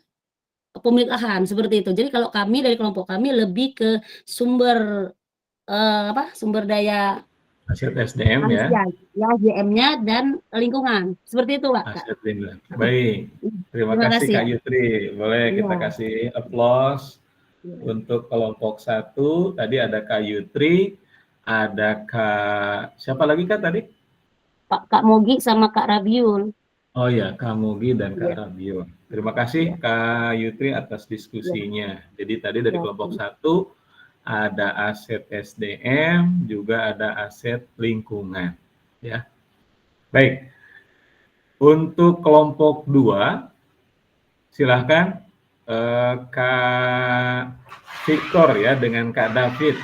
pemilik lahan, seperti itu. Jadi kalau kami dari kelompok kami lebih ke sumber sumber daya Aset SDM ya. manusia, ya SDM-nya dan lingkungan. Seperti itu, Pak. Aset lingkungan. Baik. Terima Terima kasih kasih Kak ya. Yutri. Boleh kita Iya. kasih applause untuk kelompok 1. Tadi ada Kak Yutri, ada Kak siapa lagi Kak tadi? Kak Mogi sama Kak Rabiul. Oh ya, Kak Mugi dan Kak Iya. Rabiul. Terima kasih Iya. Kak Yutri atas diskusinya. Jadi tadi dari Iya. kelompok 1 ada aset SDM, juga ada aset lingkungan. Ya. Baik. Untuk kelompok 2, silahkan Kak Victor ya dengan Kak David.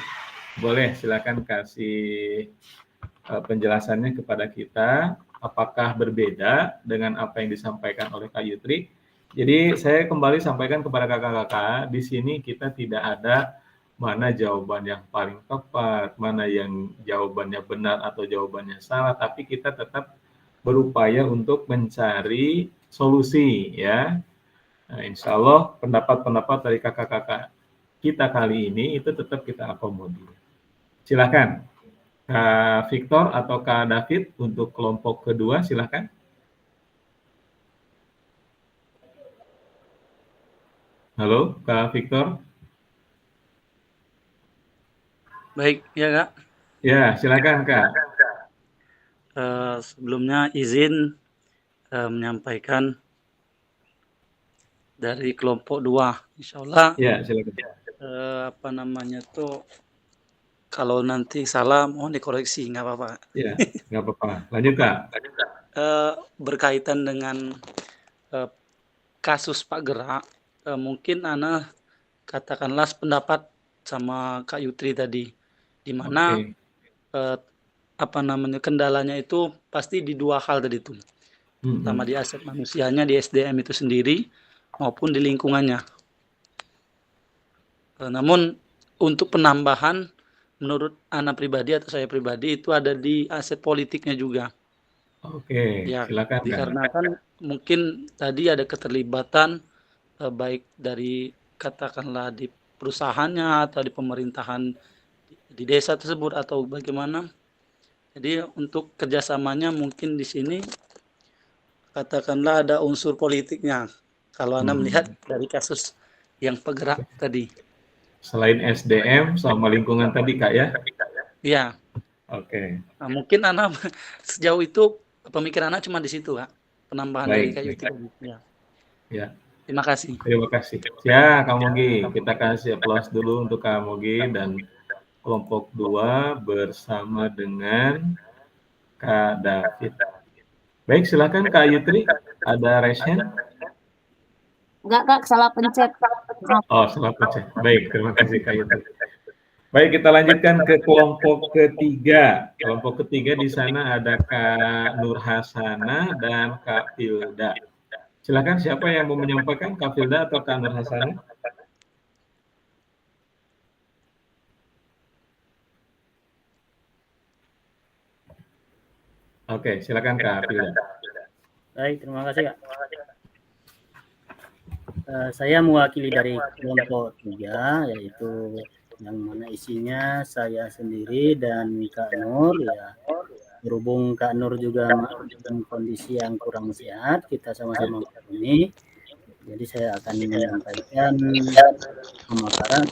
Boleh silahkan kasih penjelasannya kepada kita. Apakah berbeda dengan apa yang disampaikan oleh Kak Yutri? Jadi saya kembali sampaikan kepada kakak-kakak, di sini kita tidak ada mana jawaban yang paling tepat, mana yang jawabannya benar atau jawabannya salah, tapi kita tetap berupaya untuk mencari solusi ya. Nah, insya Allah pendapat-pendapat dari kakak-kakak kita kali ini itu tetap kita akomodir. Silakan Kak Victor atau Kak David untuk kelompok kedua, silakan. Halo, Kak Victor. Baik, ya Kak. Ya, silakan Kak. Sebelumnya izin menyampaikan dari kelompok 2, insya Allah. Ya, silakan. Kalau nanti salah mohon dikoreksi, nggak apa-apa. Ya, nggak apa-apa. Lanjut Kak. Berkaitan dengan kasus Pak Gerak, mungkin Ana katakanlah sependapat sama Kak Yutri tadi, di mana kendalanya itu pasti di dua hal tadi itu, pertama di aset manusianya, di SDM itu sendiri maupun di lingkungannya. Namun untuk penambahan menurut Ana pribadi atau saya pribadi itu ada di aset politiknya juga. Oke, ya, silakan. Dikarenakan mungkin tadi ada keterlibatan baik dari katakanlah di perusahaannya atau di pemerintahan di desa tersebut atau bagaimana. Jadi untuk kerjasamanya mungkin di sini katakanlah ada unsur politiknya. Kalau Anda melihat dari kasus yang penggerak tadi. Selain SDM sama lingkungan tadi Kak ya? Iya. Oke. Nah, mungkin Anda sejauh itu pemikiran Anda cuma di situ Kak. Penambahan dari Kak Yutri. Ya. Terima kasih. Terima kasih. Ya, Kak Mogi, kita kasih aplaus dulu untuk Kak Mogi dan kelompok 2 bersama dengan Kak David. Baik, silakan Kak Yutri, ada raise hand? Enggak, Kak, salah pencet. Oh, salah pencet. Baik, terima kasih Kak Yutri. Baik, kita lanjutkan ke kelompok ketiga. Kelompok ketiga di sana ada Kak Nur Hasana dan Kak Filda. Silakan siapa yang mau menyampaikan, Kak Filda atau Kak Nur Hasana? Oke, silakan Kak Filda. Baik, terima kasih Kak. Saya mewakili dari kelompok 3, yaitu yang mana isinya saya sendiri dan Kak Nur ya. Berhubung Kak Nur juga dalam kondisi yang kurang sehat, kita sama-sama ini. Jadi saya akan menyampaikan pemaparan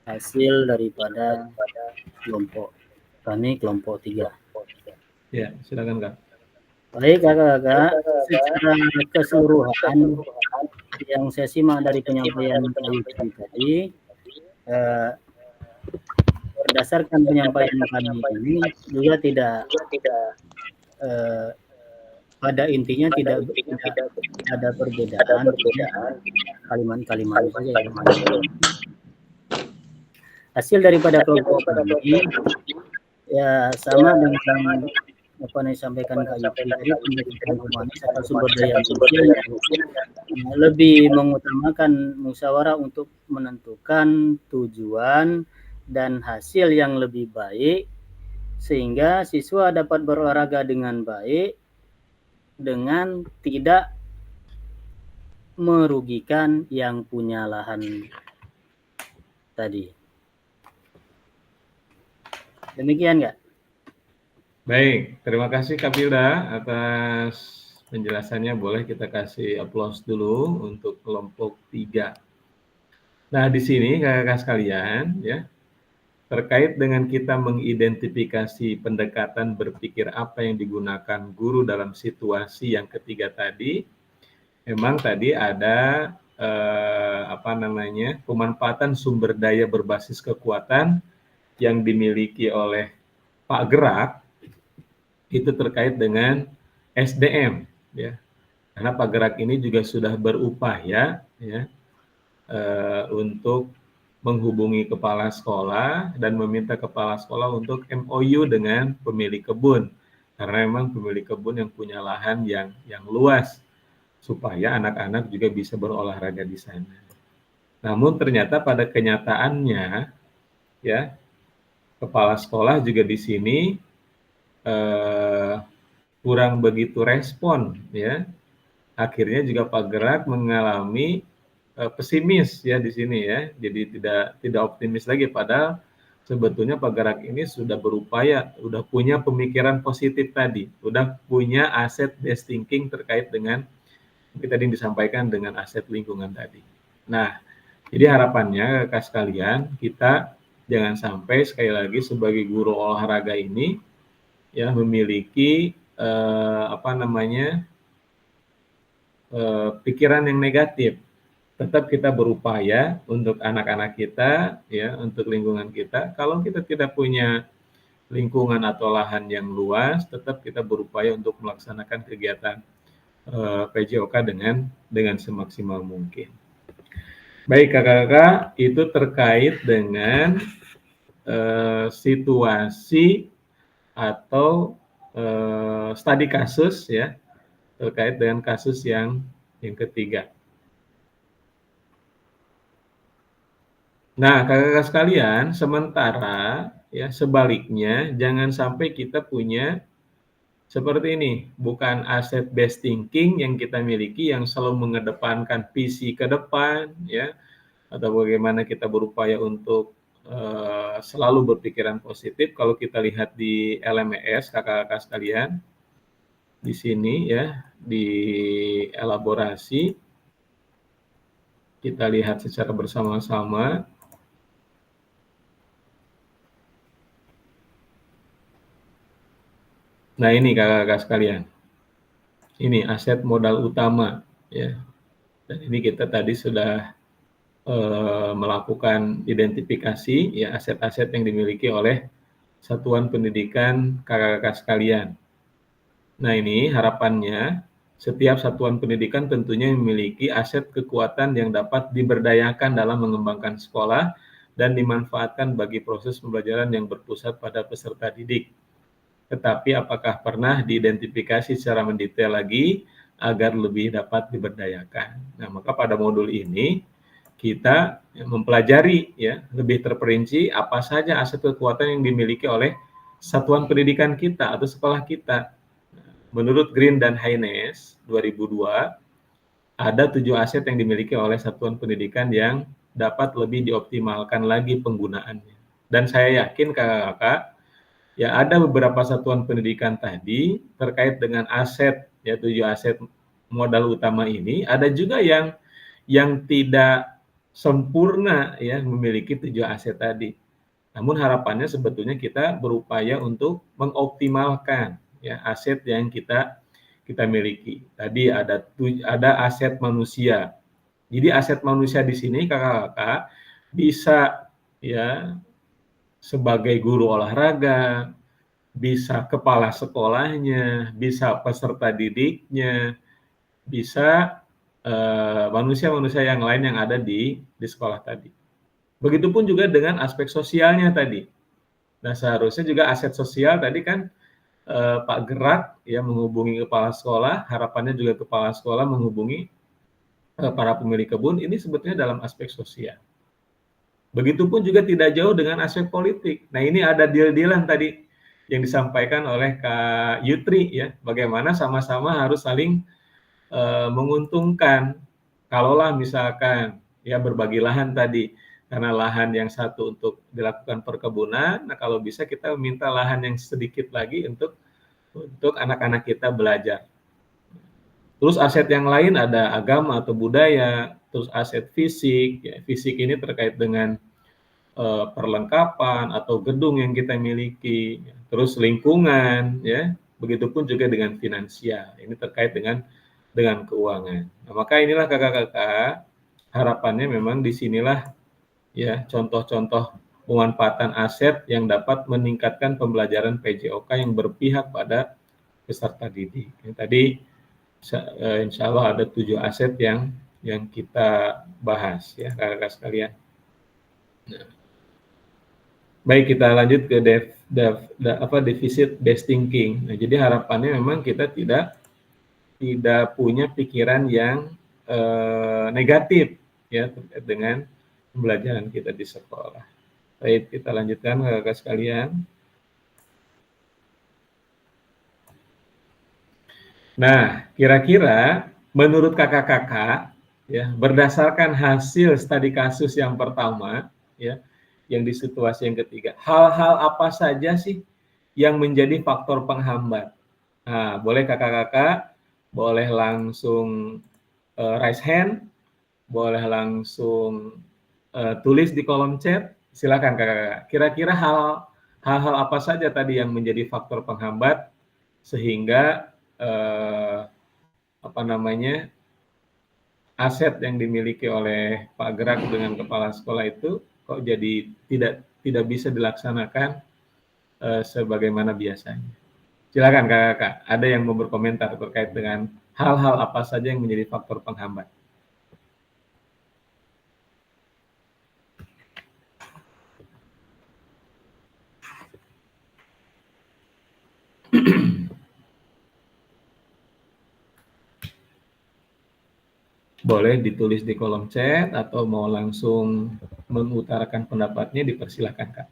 hasil daripada kelompok kami, kelompok 3. Ya, silakan Kak. Baik kakak-kakak, secara keseluruhan yang saya simak dari penyampaian Kak Yutri tadi, berdasarkan penyampaian kami ini juga tidak pada intinya tidak ada perbedaan kalimat-kalimat saja. Hasil daripada kelompok kami ya sama dengan apa yang disampaikan Kak Yutri tadi, pendidikan humanis atau sumber daya manusia yang lebih mengutamakan musyawarah untuk menentukan tujuan dan hasil yang lebih baik sehingga siswa dapat berolahraga dengan baik dengan tidak merugikan yang punya lahan tadi. Demikian nggak? Baik, terima kasih Kak Pilda atas penjelasannya. Boleh kita kasih aplaus dulu untuk kelompok 3. Nah, di sini kakak-kakak sekalian ya, terkait dengan kita mengidentifikasi pendekatan berpikir apa yang digunakan guru dalam situasi yang ketiga tadi, memang tadi ada pemanfaatan sumber daya berbasis kekuatan yang dimiliki oleh Pak Gerak itu terkait dengan SDM ya. Karena Pak Gerak ini juga sudah berupaya ya untuk menghubungi kepala sekolah dan meminta kepala sekolah untuk MOU dengan pemilik kebun. Karena memang pemilik kebun yang punya lahan yang luas supaya anak-anak juga bisa berolahraga di sana. Namun ternyata pada kenyataannya ya, kepala sekolah juga di sini kurang begitu respon ya. Akhirnya juga Pak Gerak mengalami pesimis ya di sini ya. Jadi tidak optimis lagi, padahal sebetulnya Pak Gerak ini sudah berupaya, sudah punya pemikiran positif tadi, sudah punya aset based thinking terkait dengan tadi disampaikan dengan aset lingkungan tadi. Nah, jadi harapannya kakak sekalian, kita jangan sampai sekali lagi sebagai guru olahraga ini ya memiliki pikiran yang negatif. Tetap kita berupaya untuk anak-anak kita ya, untuk lingkungan kita. Kalau kita tidak punya lingkungan atau lahan yang luas, tetap kita berupaya untuk melaksanakan kegiatan PJOK dengan semaksimal mungkin. Baik kakak-kakak, itu terkait dengan situasi atau studi kasus ya, terkait dengan kasus yang ketiga. Nah, kakak-kakak sekalian, sementara ya sebaliknya jangan sampai kita punya seperti ini, bukan aset based thinking yang kita miliki yang selalu mengedepankan visi ke depan ya, atau bagaimana kita berupaya untuk selalu berpikiran positif. Kalau kita lihat di LMS kakak-kakak sekalian, di sini ya, di elaborasi, kita lihat secara bersama-sama. Nah ini kakak-kakak sekalian, ini aset modal utama ya, dan ini kita tadi sudah melakukan identifikasi ya aset-aset yang dimiliki oleh satuan pendidikan kakak-kakak sekalian. Nah ini harapannya setiap satuan pendidikan tentunya memiliki aset kekuatan yang dapat diberdayakan dalam mengembangkan sekolah dan dimanfaatkan bagi proses pembelajaran yang berpusat pada peserta didik. Tetapi apakah pernah diidentifikasi secara mendetail lagi agar lebih dapat diberdayakan? Nah, maka pada modul ini kita mempelajari ya lebih terperinci apa saja aset kekuatan yang dimiliki oleh satuan pendidikan kita atau sekolah kita. Menurut Green dan Haynes 2002, ada 7 aset yang dimiliki oleh satuan pendidikan yang dapat lebih dioptimalkan lagi penggunaannya. Dan saya yakin kakak-kakak, ya ada beberapa satuan pendidikan tadi terkait dengan aset, ya 7 aset modal utama ini, ada juga yang tidak sempurna ya memiliki 7 aset tadi. Namun harapannya sebetulnya kita berupaya untuk mengoptimalkan ya aset yang kita miliki. Tadi ada aset manusia. Jadi aset manusia di sini kakak-kakak bisa ya sebagai guru olahraga, bisa kepala sekolahnya, bisa peserta didiknya, bisa manusia-manusia yang lain yang ada di sekolah tadi. Begitupun juga dengan aspek sosialnya tadi. Nah, seharusnya juga aset sosial tadi kan Pak Gerak ya menghubungi kepala sekolah, harapannya juga kepala sekolah menghubungi para pemilik kebun, ini sebetulnya dalam aspek sosial. Begitupun juga tidak jauh dengan aspek politik. Nah, ini ada deal-dealan tadi yang disampaikan oleh Kak Yutri ya, bagaimana sama-sama harus saling menguntungkan. Kalaulah misalkan ya berbagi lahan tadi, karena lahan yang satu untuk dilakukan perkebunan, nah kalau bisa kita minta lahan yang sedikit lagi untuk anak-anak kita belajar. Terus aset yang lain ada agama atau budaya, terus aset fisik, ya, fisik ini terkait dengan perlengkapan atau gedung yang kita miliki, terus lingkungan, ya, begitupun juga dengan finansial. Ini terkait dengan keuangan. Nah, maka inilah kakak-kakak, harapannya memang disinilah ya contoh-contoh pemanfaatan aset yang dapat meningkatkan pembelajaran PJOK yang berpihak pada peserta didik. Tadi insya Allah ada 7 aset yang kita bahas ya kakak-kakak sekalian. Nah, baik, kita lanjut ke deficit based thinking. Nah, jadi harapannya memang kita tidak punya pikiran yang negatif ya terkait dengan pembelajaran kita di sekolah. Baik, kita lanjutkan kakak-kakak sekalian. Nah, kira-kira menurut kakak-kakak ya, berdasarkan hasil studi kasus yang pertama ya, yang di situasi yang ketiga, hal-hal apa saja sih yang menjadi faktor penghambat? Nah, boleh kakak-kakak, boleh langsung raise hand, boleh langsung tulis di kolom chat, silakan kakak-kakak. Kira-kira hal-hal apa saja tadi yang menjadi faktor penghambat sehingga aset yang dimiliki oleh Pak Gerak dengan kepala sekolah itu kok jadi tidak bisa dilaksanakan sebagaimana biasanya. Silakan kakak-kakak, ada yang mau berkomentar terkait dengan hal-hal apa saja yang menjadi faktor penghambat. Boleh ditulis di kolom chat atau mau langsung mengutarakan pendapatnya, dipersilakan Kak.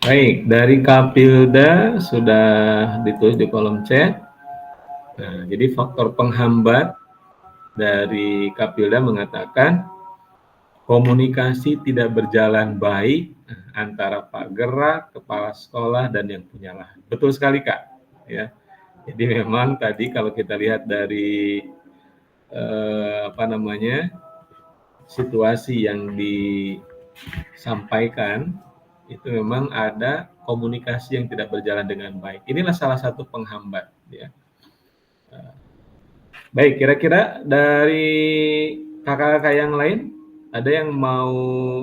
Baik, dari Kapilda sudah ditulis di kolom chat. Nah, jadi faktor penghambat dari Kapilda mengatakan komunikasi tidak berjalan baik antara Pak Gerak, kepala sekolah, dan yang punya lahan. Betul sekali Kak. Ya, jadi memang tadi kalau kita lihat dari situasi yang disampaikan itu memang ada komunikasi yang tidak berjalan dengan baik. Inilah salah satu penghambat ya. Baik, kira-kira dari kakak-kakak yang lain ada yang mau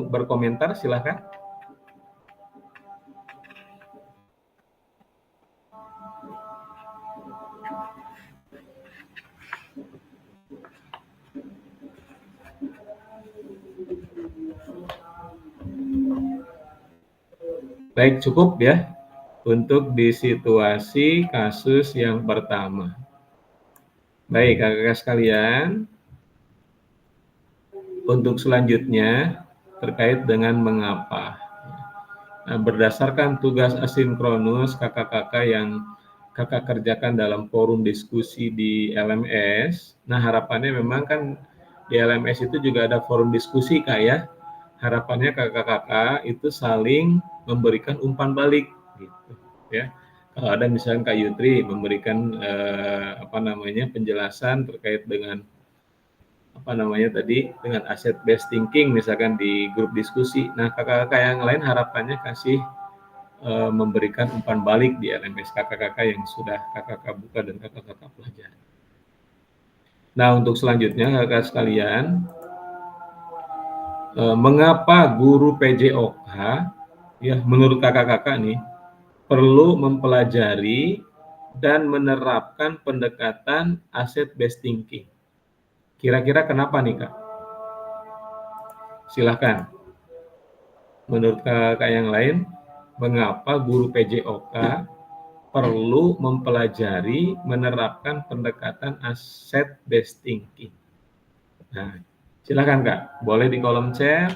berkomentar, silakan. Baik, cukup ya untuk di situasi kasus yang pertama. Baik, kakak-kakak sekalian, untuk selanjutnya terkait dengan mengapa. Nah, berdasarkan tugas asinkronus kakak-kakak yang kakak kerjakan dalam forum diskusi di LMS, nah harapannya memang kan di LMS itu juga ada forum diskusi Kak ya. Harapannya kakak-kakak itu saling memberikan umpan balik gitu ya. Kalau ada misalnya Kak Yutri memberikan penjelasan terkait dengan dengan asset based thinking misalkan di grup diskusi. Nah, kakak-kakak yang lain harapannya kasih memberikan umpan balik di LMS kakak-kakak yang sudah kakak-kakak buka dan kakak-kakak pelajari. Nah, untuk selanjutnya kakak sekalian, mengapa guru PJOK ya menurut kakak-kakak nih perlu mempelajari dan menerapkan pendekatan asset based thinking? Kira-kira kenapa nih Kak? Silahkan. Menurut kakak yang lain, mengapa guru PJOK perlu mempelajari menerapkan pendekatan asset based thinking? Nah, silakan Kak, boleh di kolom chat,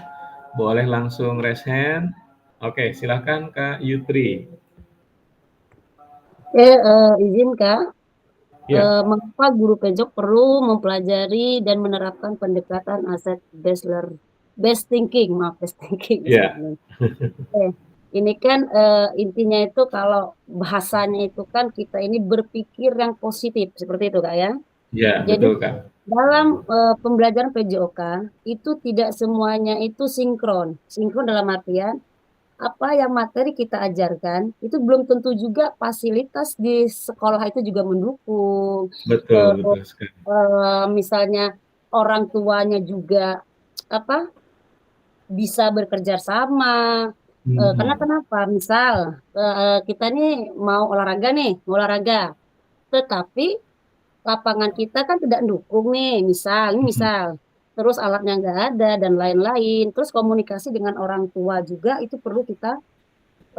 boleh langsung raise hand. Oke, silakan Kak Yutri. Izin Kak, Ya, mengapa guru PJOK perlu mempelajari dan menerapkan pendekatan asset based thinking, based thinking. ya, Ini kan intinya itu kalau bahasanya itu kan kita ini berpikir yang positif seperti itu Kak ya. ya, Jadi betul Kak. dalam pembelajaran PJOK itu tidak semuanya itu sinkron. Sinkron dalam artian apa yang materi kita ajarkan itu belum tentu juga fasilitas di sekolah itu juga mendukung. Betul, betul sekali. Misalnya orang tuanya juga apa bisa bekerja sama. Karena kenapa? Misal kita nih mau olahraga, tetapi lapangan kita kan tidak mendukung nih, misal, terus alatnya nggak ada dan lain-lain, terus komunikasi dengan orang tua juga itu perlu kita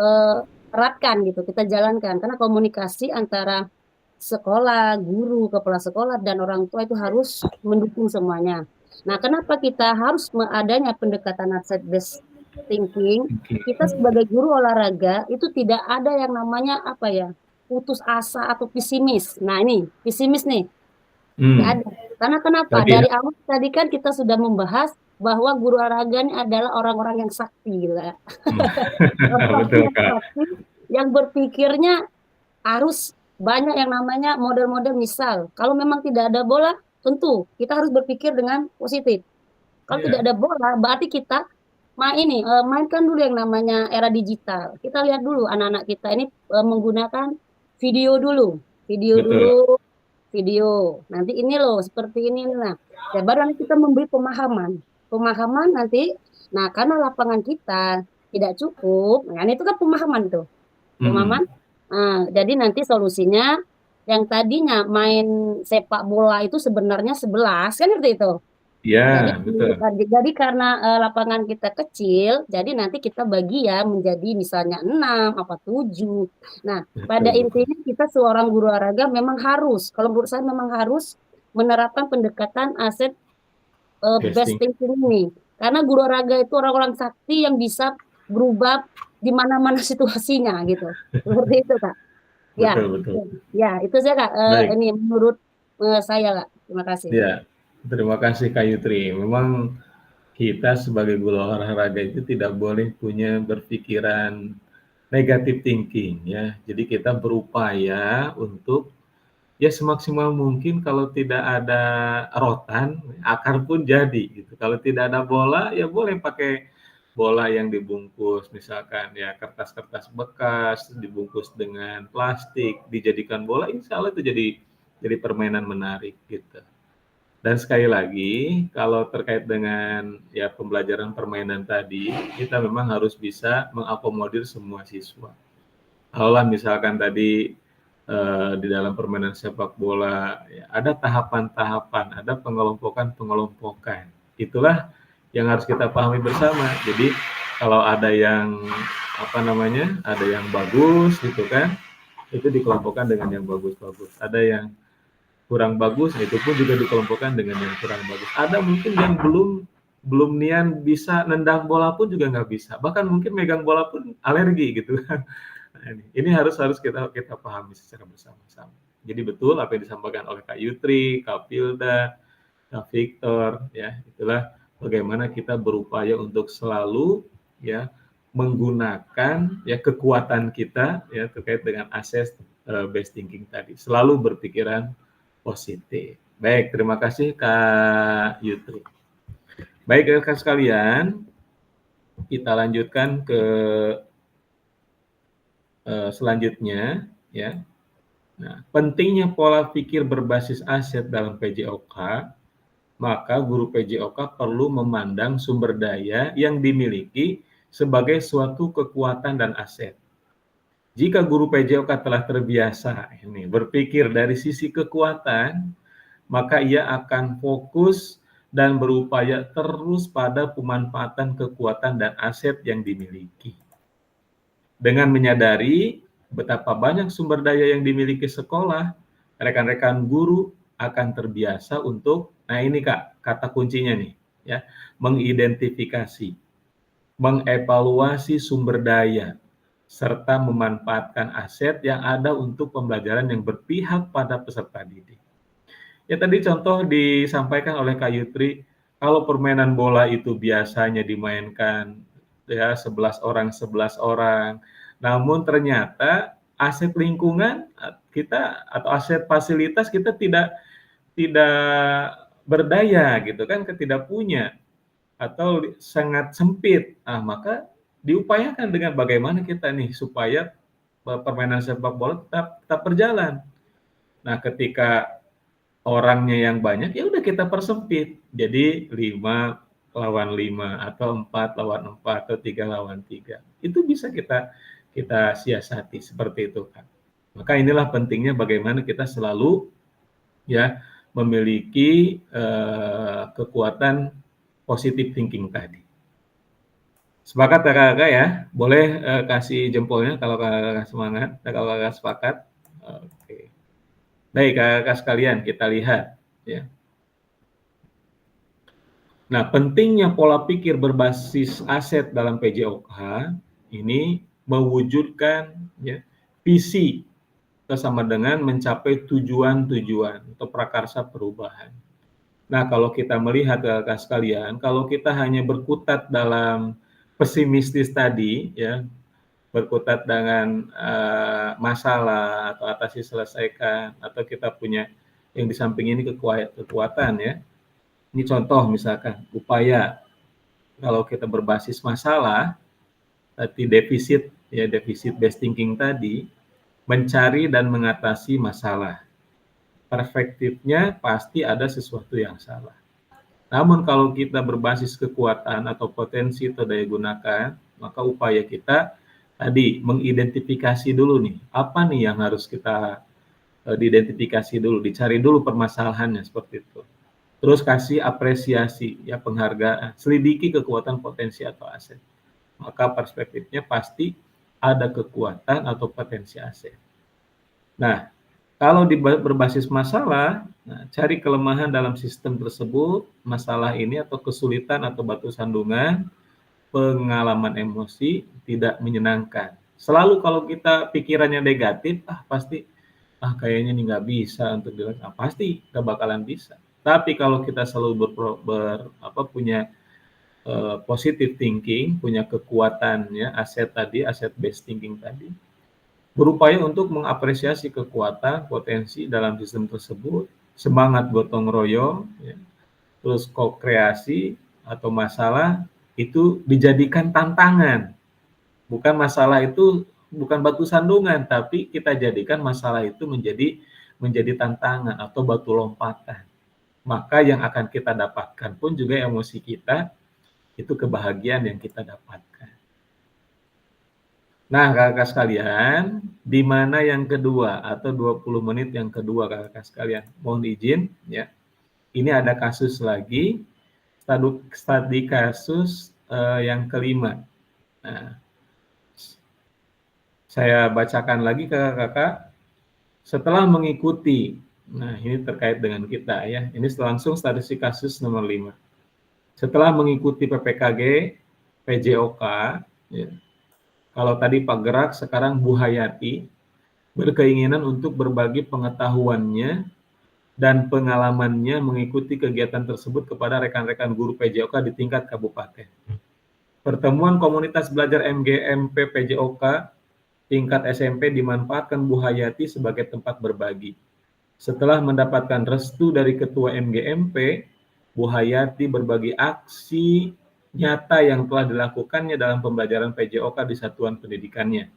eh, terapkan gitu, kita jalankan karena komunikasi antara sekolah, guru, kepala sekolah dan orang tua itu harus mendukung semuanya. Nah, kenapa kita harus adanya pendekatan asset based thinking? Kita sebagai guru olahraga itu tidak ada yang namanya apa ya, putus asa atau pesimis. Nah, ini pesimis nih. Nggak ada. Karena kenapa? Tadi Dari awal tadi kan kita sudah membahas bahwa guru olahraga ini adalah orang-orang yang sakti gitu ya. Orang-orang betul yang Kak. sakti yang berpikirnya harus banyak yang namanya model-model, misal kalau memang tidak ada bola tentu kita harus berpikir dengan positif. Kalau tidak Iya, ada bola berarti kita mainkan dulu yang namanya era digital. Kita lihat dulu anak-anak kita ini menggunakan video dulu, video betul. dulu, video. Nanti ini loh seperti ini. Nah, ya baru nanti kita memberi pemahaman. Pemahaman nanti, nah karena lapangan kita tidak cukup, nah itu kan pemahaman tuh. Pemahaman. Nah, jadi nanti solusinya yang tadinya main sepak bola itu sebenarnya 11 kan seperti itu. Iya, Jadi betul. jadi karena lapangan kita kecil, jadi nanti kita bagi ya menjadi misalnya 6 apa 7. Nah, pada Betul, betul. intinya kita seorang guru olahraga memang harus, kalau menurut saya memang harus menerapkan pendekatan aset best Testing. thinking ini. Karena guru olahraga itu orang-orang sakti yang bisa berubah di mana-mana situasinya gitu. Seperti itu, Kak. Ya, Betul, betul. ya itu saya Kak. Baik. Ini menurut saya Kak. Terima kasih. Ya, terima kasih Kak Yutri. Memang kita sebagai guru olahraga itu tidak boleh punya berpikiran negatif thinking ya. Jadi kita berupaya untuk ya semaksimal mungkin kalau tidak ada rotan, akar pun jadi gitu. Kalau tidak ada bola ya boleh pakai bola yang dibungkus misalkan ya kertas-kertas bekas dibungkus dengan plastik dijadikan bola, insya Allah itu jadi permainan menarik gitu. Dan sekali lagi, kalau terkait dengan ya pembelajaran permainan tadi, kita memang harus bisa mengakomodir semua siswa. Kalau misalkan tadi di dalam permainan sepak bola ya, ada tahapan-tahapan, ada pengelompokan-pengelompokan. Itulah yang harus kita pahami bersama. Jadi kalau ada yang ada yang bagus gitu kan, itu dikelompokkan dengan yang bagus-bagus. Ada yang kurang bagus, itu pun juga dikelompokkan dengan yang kurang bagus. Ada mungkin yang belum nian bisa nendang bola pun juga nggak bisa. Bahkan mungkin megang bola pun alergi gitu kan. Nah, ini harus kita pahami secara bersama-sama. Jadi betul apa yang disampaikan oleh Kak Yutri, Kak Pilda, Kak Victor, ya itulah bagaimana kita berupaya untuk selalu ya menggunakan ya kekuatan kita ya terkait dengan asset based thinking tadi. Selalu berpikiran positif. Baik, terima kasih Kak Yutri. Baik rekan sekalian, kita lanjutkan ke selanjutnya ya. Nah, pentingnya pola pikir berbasis aset dalam PJOK, maka guru PJOK perlu memandang sumber daya yang dimiliki sebagai suatu kekuatan dan aset. Jika guru PJOK telah terbiasa ini berpikir dari sisi kekuatan, maka ia akan fokus dan berupaya terus pada pemanfaatan kekuatan dan aset yang dimiliki. Dengan menyadari betapa banyak sumber daya yang dimiliki sekolah, rekan-rekan guru akan terbiasa untuk, nah ini Kak, kata kuncinya nih, ya, mengidentifikasi, mengevaluasi sumber daya, serta memanfaatkan aset yang ada untuk pembelajaran yang berpihak pada peserta didik. Ya tadi contoh disampaikan oleh Kak Yutri, kalau permainan bola itu biasanya dimainkan ya 11 orang, namun ternyata aset lingkungan kita atau aset fasilitas kita tidak berdaya gitu kan, tidak punya atau sangat sempit. Maka diupayakan dengan bagaimana kita nih supaya permainan sepak bola tetap berjalan. Nah, ketika orangnya yang banyak, ya udah kita persempit. Jadi 5 lawan 5 atau 4 lawan 4 atau 3 lawan 3. Itu bisa kita siasati seperti itu kan. Maka inilah pentingnya bagaimana kita selalu ya memiliki kekuatan positive thinking tadi. Sepakat kakak-kakak ya? Boleh kasih jempolnya kalau kakak semangat, kalau kakak sepakat. Oke. Baik kakak-kakak sekalian, kita lihat ya. Nah, pentingnya pola pikir berbasis aset dalam PJOK ini mewujudkan ya, visi bersama dengan mencapai tujuan-tujuan atau prakarsa perubahan. Nah, kalau kita melihat kakak sekalian, kalau kita hanya berkutat dalam pesimistis tadi, ya, berkutat dengan masalah atau atasi selesaikan, atau kita punya yang di samping ini kekuatan ya. Ini contoh misalkan upaya kalau kita berbasis masalah, tadi defisit based thinking tadi, mencari dan mengatasi masalah. Perspektifnya pasti ada sesuatu yang salah. Namun kalau kita berbasis kekuatan atau potensi atau daya gunakan, maka upaya kita tadi mengidentifikasi dulu nih, apa nih yang harus kita diidentifikasi dulu, dicari dulu permasalahannya seperti itu. Terus kasih apresiasi, ya penghargaan, selidiki kekuatan potensi atau aset. Maka perspektifnya pasti ada kekuatan atau potensi aset. Nah, kalau berbasis masalah, cari kelemahan dalam sistem tersebut, masalah ini atau kesulitan atau batu sandungan, pengalaman emosi tidak menyenangkan. Selalu kalau kita pikirannya negatif, pasti kayaknya ini nggak bisa untuk dilakukan. Pasti nggak bakalan bisa. Tapi kalau kita selalu punya positive thinking, punya kekuatan ya, aset tadi, aset based thinking tadi, berupaya untuk mengapresiasi kekuatan, potensi dalam sistem tersebut, semangat gotong royong, ya, terus ko-kreasi atau masalah itu dijadikan tantangan. Bukan masalah itu bukan batu sandungan, tapi kita jadikan masalah itu menjadi tantangan atau batu lompatan. Maka yang akan kita dapatkan pun juga emosi kita, itu kebahagiaan yang kita dapatkan. Nah, kakak sekalian, di mana yang kedua atau 20 menit yang kedua kakak sekalian, mohon izin ya. Ini ada kasus lagi, studi kasus yang kelima. Nah, saya bacakan lagi ke kakak. Setelah mengikuti, nah ini terkait dengan kita ya, ini langsung statistik kasus nomor 5. Setelah mengikuti PPKG, PJOK, ya, kalau tadi Pak Gerak, sekarang Bu Hayati, berkeinginan untuk berbagi pengetahuannya dan pengalamannya mengikuti kegiatan tersebut kepada rekan-rekan guru PJOK di tingkat kabupaten. Pertemuan komunitas belajar MGMP PJOK tingkat SMP dimanfaatkan Bu Hayati sebagai tempat berbagi. Setelah mendapatkan restu dari Ketua MGMP, Bu Hayati berbagi aksi nyata yang telah dilakukannya dalam pembelajaran PJOK di satuan pendidikannya.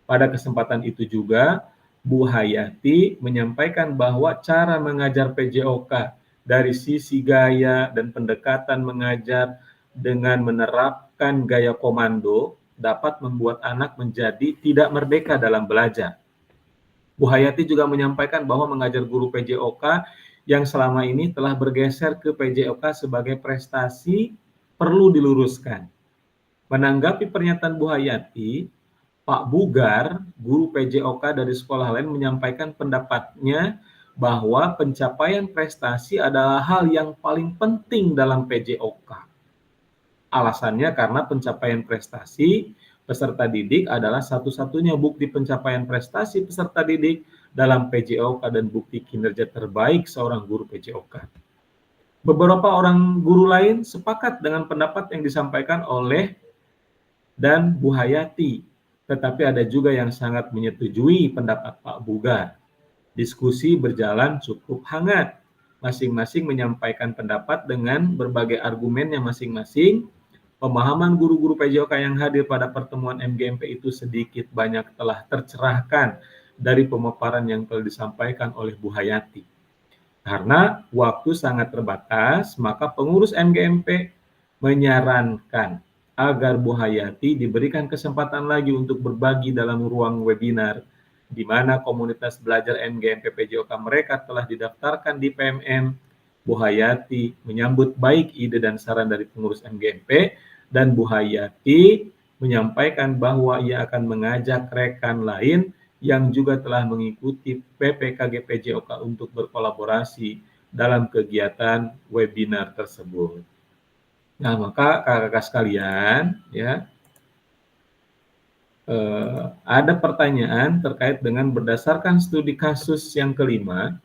Pada kesempatan itu juga, Bu Hayati menyampaikan bahwa cara mengajar PJOK dari sisi gaya dan pendekatan mengajar dengan menerapkan gaya komando dapat membuat anak menjadi tidak merdeka dalam belajar. Bu Hayati juga menyampaikan bahwa mengajar guru PJOK yang selama ini telah bergeser ke PJOK sebagai prestasi perlu diluruskan. Menanggapi pernyataan Bu Hayati, Pak Bugar, guru PJOK dari sekolah lain menyampaikan pendapatnya bahwa pencapaian prestasi adalah hal yang paling penting dalam PJOK. Alasannya karena pencapaian prestasi peserta didik adalah satu-satunya bukti pencapaian prestasi peserta didik dalam PJOK dan bukti kinerja terbaik seorang guru PJOK. Beberapa orang guru lain sepakat dengan pendapat yang disampaikan oleh dan Bu Hayati, tetapi ada juga yang sangat menyetujui pendapat Pak Bugar. Diskusi berjalan cukup hangat. Masing-masing menyampaikan pendapat dengan berbagai argumennya masing-masing. Pemahaman guru-guru PJOK yang hadir pada pertemuan MGMP itu sedikit banyak telah tercerahkan dari pemaparan yang telah disampaikan oleh Bu Hayati. Karena waktu sangat terbatas, maka pengurus MGMP menyarankan agar Bu Hayati diberikan kesempatan lagi untuk berbagi dalam ruang webinar, di mana komunitas belajar MGMP PJOK mereka telah didaftarkan di PMM. Bu Hayati menyambut baik ide dan saran dari pengurus MGMP, dan Bu Hayati menyampaikan bahwa ia akan mengajak rekan lain yang juga telah mengikuti PPKG PJOK untuk berkolaborasi dalam kegiatan webinar tersebut. Nah, maka kakak-kakak sekalian, ya, ada pertanyaan terkait dengan berdasarkan studi kasus yang kelima,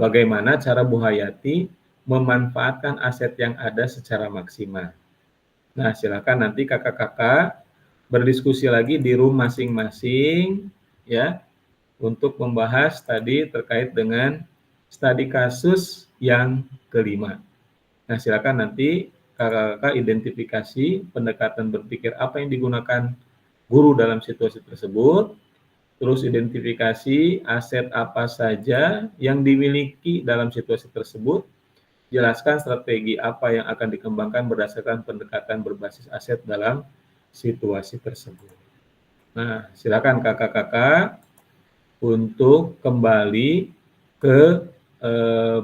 bagaimana cara Bu Hayati memanfaatkan aset yang ada secara maksimal. Nah, silakan nanti kakak-kakak berdiskusi lagi di room masing-masing, ya, untuk membahas tadi terkait dengan studi kasus yang kelima. Nah, silakan nanti kakak-kakak identifikasi pendekatan berpikir apa yang digunakan guru dalam situasi tersebut, terus identifikasi aset apa saja yang dimiliki dalam situasi tersebut, jelaskan strategi apa yang akan dikembangkan berdasarkan pendekatan berbasis aset dalam situasi tersebut. Nah, silakan kakak-kakak untuk kembali ke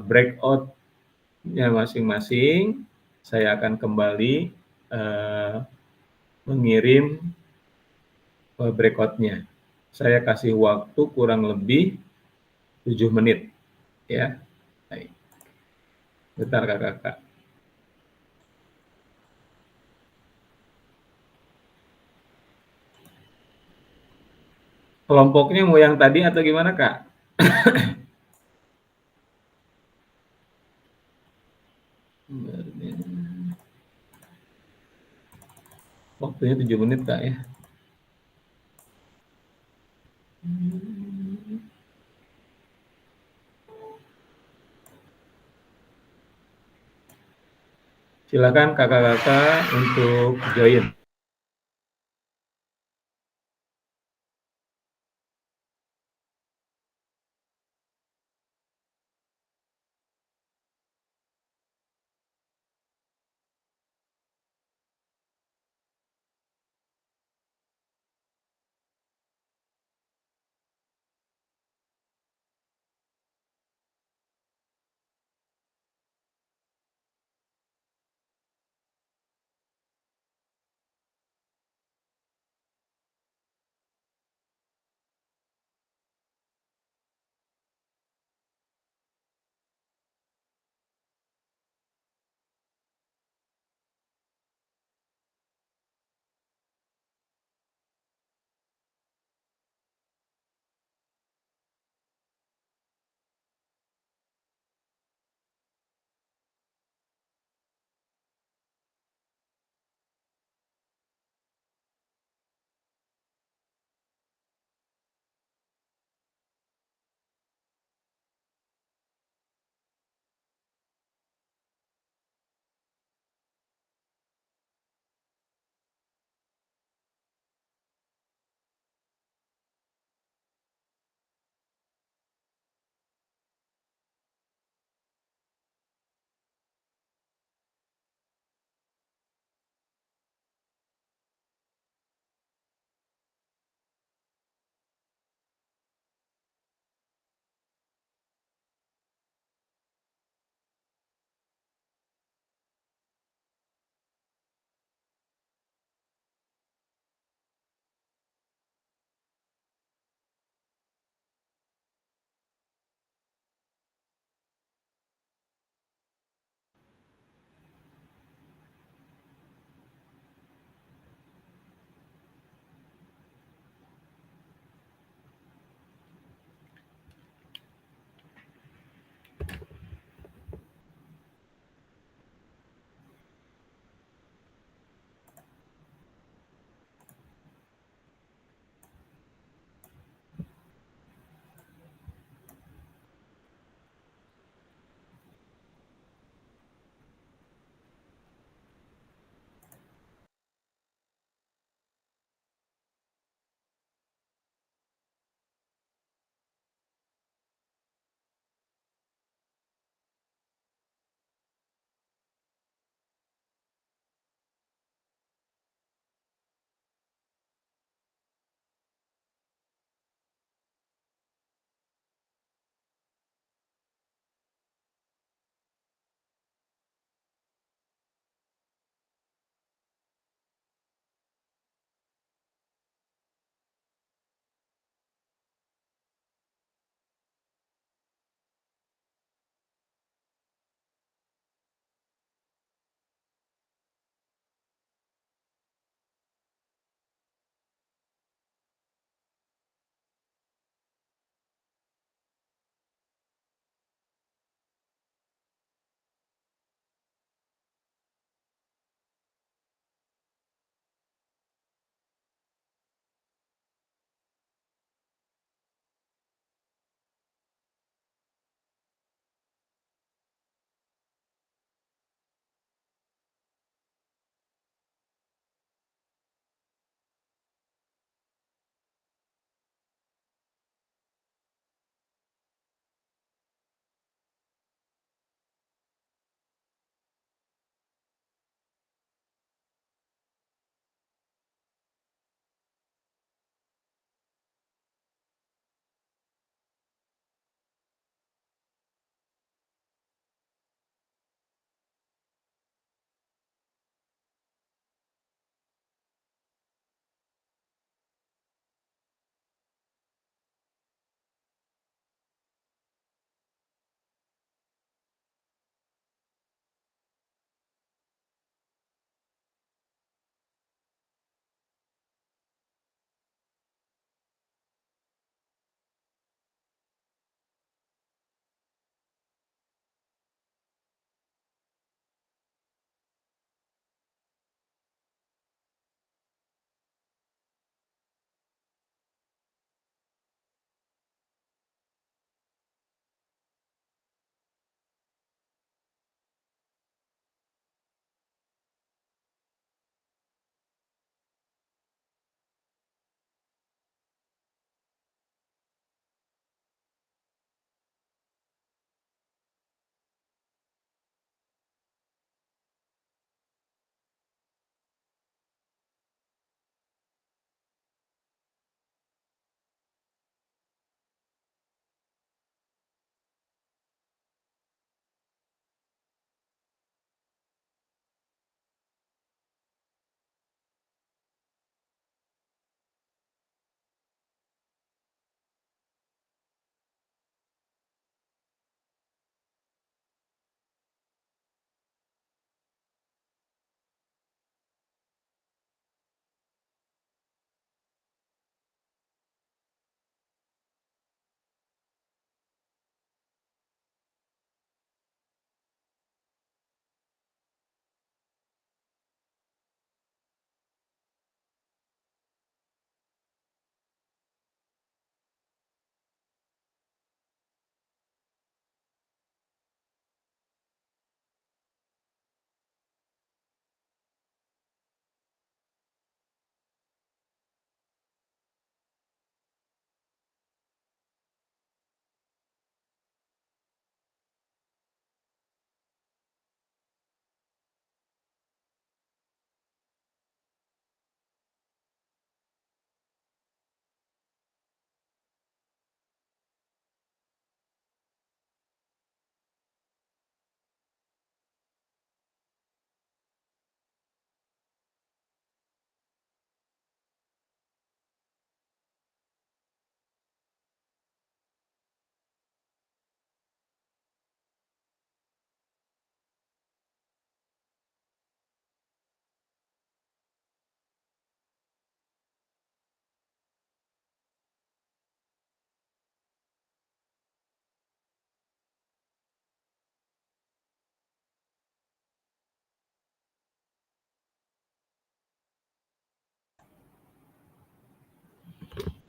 breakout-nya masing-masing. Saya akan kembali mengirim breakout-nya. Saya kasih waktu kurang lebih 7 menit, ya. Baik. Bentar kakak-kakak. Kelompoknya mau yang tadi atau gimana, Kak? Waktunya 7 menit, Kak, ya. Silakan kakak-kakak untuk join.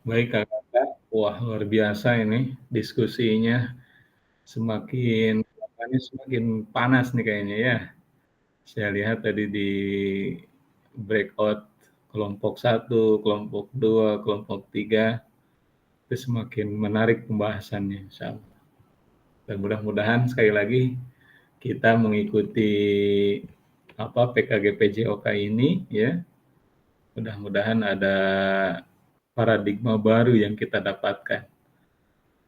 Baik Kakak, wah luar biasa ini diskusinya, semakin semakin panas nih kayaknya ya. Saya lihat tadi di breakout kelompok 1, kelompok 2, kelompok 3 itu semakin menarik pembahasannya insyaallah. Dan mudah-mudahan sekali lagi kita mengikuti PKG PJOK ini ya. Mudah-mudahan ada paradigma baru yang kita dapatkan.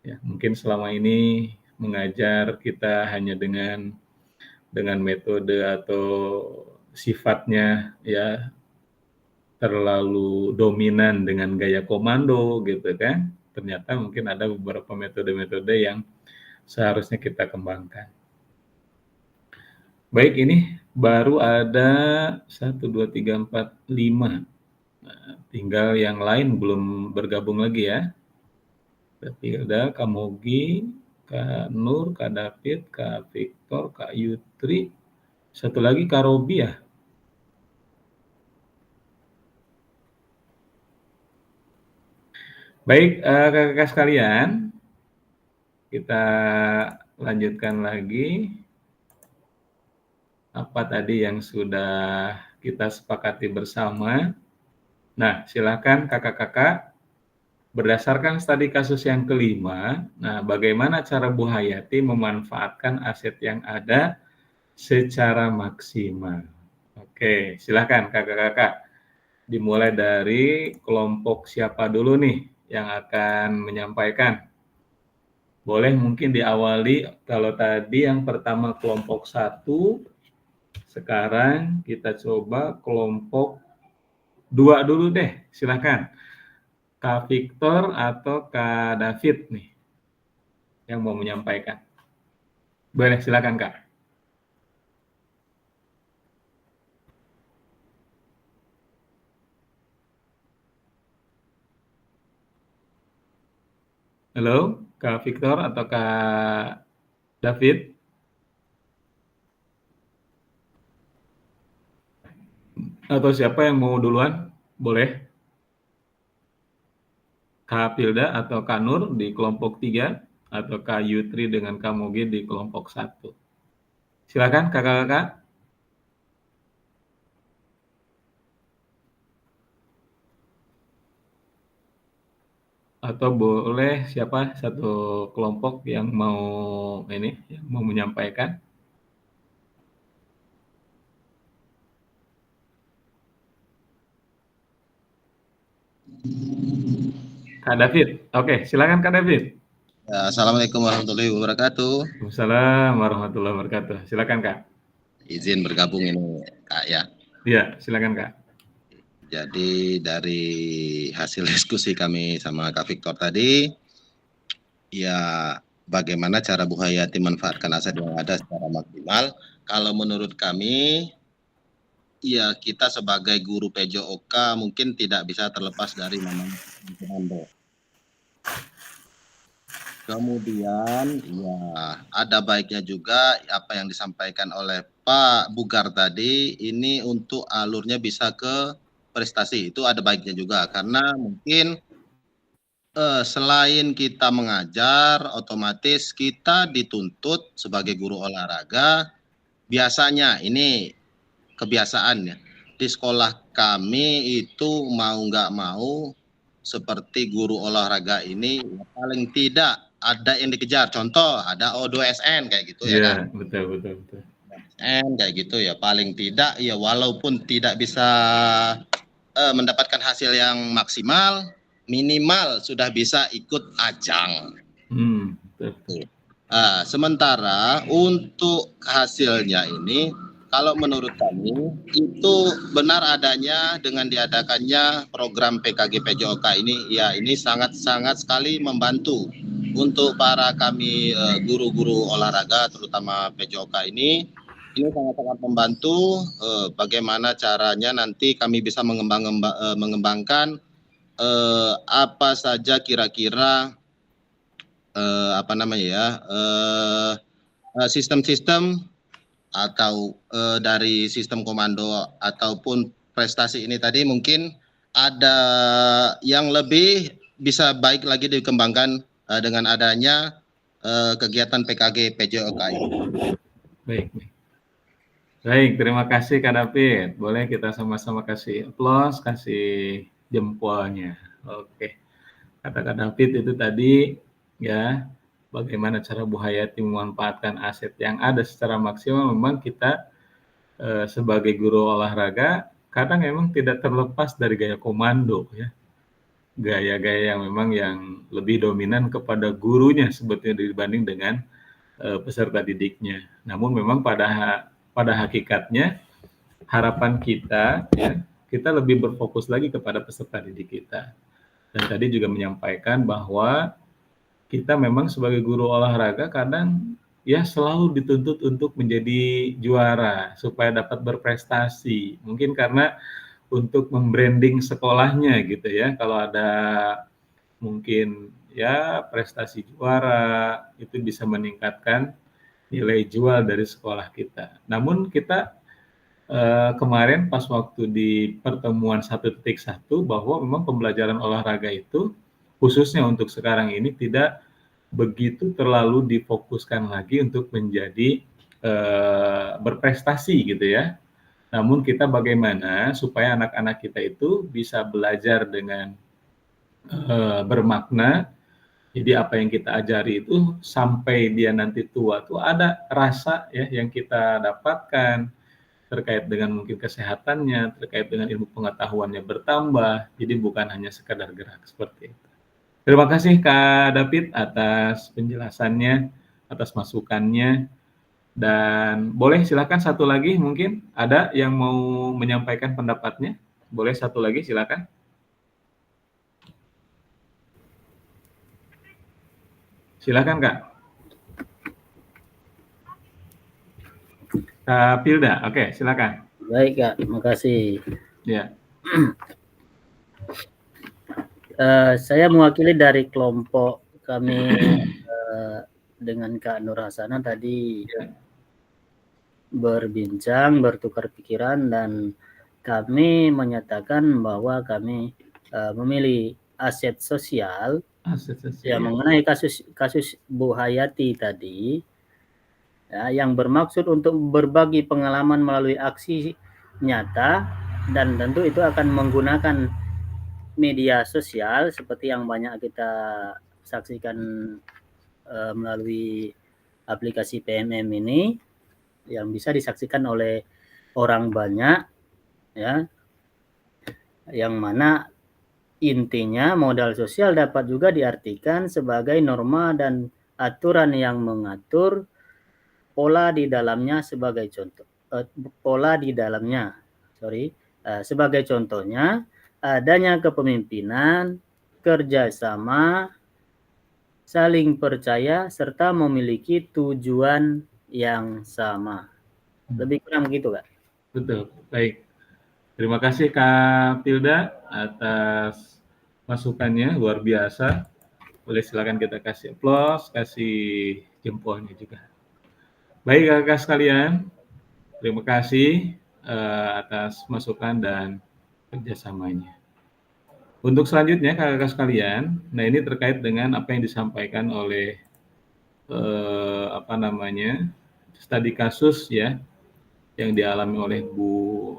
Ya, mungkin selama ini mengajar kita hanya dengan metode atau sifatnya ya terlalu dominan dengan gaya komando gitu kan. Ternyata mungkin ada beberapa metode-metode yang seharusnya kita kembangkan. Baik, ini baru ada 1, 2, 3, 4, 5. Nah, tinggal yang lain belum bergabung lagi ya. Kak Hilda, Kak Mogi, Kak Nur, Kak David, Kak Victor, Kak Yutri, satu lagi Kak Robi ya. Baik, kakak-kakak sekalian, kita lanjutkan lagi apa tadi yang sudah kita sepakati bersama. Nah, silakan kakak-kakak berdasarkan studi kasus yang kelima, nah bagaimana cara Bu Hayati memanfaatkan aset yang ada secara maksimal. Oke, silakan kakak-kakak. Dimulai dari kelompok siapa dulu nih yang akan menyampaikan. Boleh mungkin diawali kalau tadi yang pertama kelompok 1, sekarang kita coba kelompok 2 dulu deh, silakan. Kak Victor atau Kak David nih yang mau menyampaikan. Boleh, silakan Kak. Halo, Kak Victor atau Kak David? Atau siapa yang mau duluan? Boleh. Kak Pilda atau Kak Nur di kelompok 3 atau Kak Yutri dengan Kak Mogi di kelompok 1. Silakan kakak-kakak. Atau boleh siapa satu kelompok yang mau menyampaikan? Kak David. Oke, silakan Kak David. Ya, Assalamualaikum warahmatullahi wabarakatuh. Waalaikumsalam warahmatullahi wabarakatuh. Silakan Kak. Izin bergabung ini Kak ya. Iya, silakan Kak. Jadi dari hasil diskusi kami sama Kak Victor tadi, ya bagaimana cara Bu Hayati manfaatkan aset yang ada secara maksimal. Kalau menurut kami, ya kita sebagai guru PJOK mungkin tidak bisa terlepas dari namanya komando. Kemudian ya ada baiknya juga apa yang disampaikan oleh Pak Bugar tadi, ini untuk alurnya bisa ke prestasi, itu ada baiknya juga karena mungkin selain kita mengajar, otomatis kita dituntut sebagai guru olahraga. Biasanya ini kebiasaannya di sekolah kami itu mau nggak mau seperti guru olahraga ini paling tidak ada yang dikejar. Contoh ada O2SN kayak gitu ya kan. Betul. SN kayak gitu ya, paling tidak ya walaupun tidak bisa mendapatkan hasil yang maksimal, minimal sudah bisa ikut ajang. Betul. Sementara untuk hasilnya ini, kalau menurut kami itu benar adanya dengan diadakannya program PKG PJOK ini, ya ini sangat-sangat sekali membantu untuk para kami guru-guru olahraga terutama PJOK ini sangat-sangat membantu bagaimana caranya nanti kami bisa mengembangkan apa saja kira-kira sistem-sistem atau dari sistem komando ataupun prestasi ini tadi mungkin ada yang lebih bisa baik lagi dikembangkan dengan adanya kegiatan PKG PJOK ini. Baik. Baik, terima kasih Kak David. Boleh kita sama-sama kasih aplaus, kasih jempolnya. Oke. Kata Kak David itu tadi ya, bagaimana cara Bu Hayati memanfaatkan aset yang ada secara maksimal. Memang kita sebagai guru olahraga kadang memang tidak terlepas dari gaya komando ya. Gaya-gaya yang memang yang lebih dominan kepada gurunya sebetulnya dibanding dengan peserta didiknya. Namun memang pada hakikatnya harapan kita ya, kita lebih berfokus lagi kepada peserta didik kita. Dan tadi juga menyampaikan bahwa kita memang sebagai guru olahraga kadang ya selalu dituntut untuk menjadi juara supaya dapat berprestasi. Mungkin karena untuk membranding sekolahnya gitu ya. Kalau ada mungkin ya prestasi juara itu bisa meningkatkan nilai jual dari sekolah kita. Namun kita kemarin pas waktu di pertemuan 1.1 bahwa memang pembelajaran olahraga itu khususnya untuk sekarang ini tidak begitu terlalu difokuskan lagi untuk menjadi berprestasi gitu ya. Namun kita bagaimana supaya anak-anak kita itu bisa belajar dengan bermakna. Jadi apa yang kita ajari itu sampai dia nanti tua tuh ada rasa ya yang kita dapatkan terkait dengan mungkin kesehatannya, terkait dengan ilmu pengetahuannya bertambah. Jadi bukan hanya sekadar gerak seperti itu. Terima kasih Kak David atas penjelasannya, atas masukannya. Dan boleh silakan satu lagi mungkin ada yang mau menyampaikan pendapatnya. Boleh satu lagi silakan. Silakan Kak. Kak Pilda, oke silakan. Baik Kak, terima kasih. Ya. Saya mewakili dari kelompok kami dengan Kak Nur Hasanah tadi berbincang, bertukar pikiran, dan kami menyatakan bahwa kami memilih aset sosial. Ya, mengenai kasus Bu Hayati tadi, ya, yang bermaksud untuk berbagi pengalaman melalui aksi nyata, dan tentu itu akan menggunakan media sosial seperti yang banyak kita saksikan melalui aplikasi PMM ini, yang bisa disaksikan oleh orang banyak, ya, yang mana intinya modal sosial dapat juga diartikan sebagai norma dan aturan yang mengatur pola di dalamnya sebagai contoh. Sebagai contohnya adanya kepemimpinan, kerjasama, saling percaya, serta memiliki tujuan yang sama. Lebih kurang begitu, Kak. Betul, baik. Terima kasih Kak Pilda atas masukannya, luar biasa. Boleh silakan kita kasih aplaus, kasih jempolnya juga. Baik kakak sekalian, terima kasih atas masukan dan kerjasamanya. Untuk selanjutnya kakak sekalian, nah ini terkait dengan apa yang disampaikan oleh studi kasus ya yang dialami oleh Bu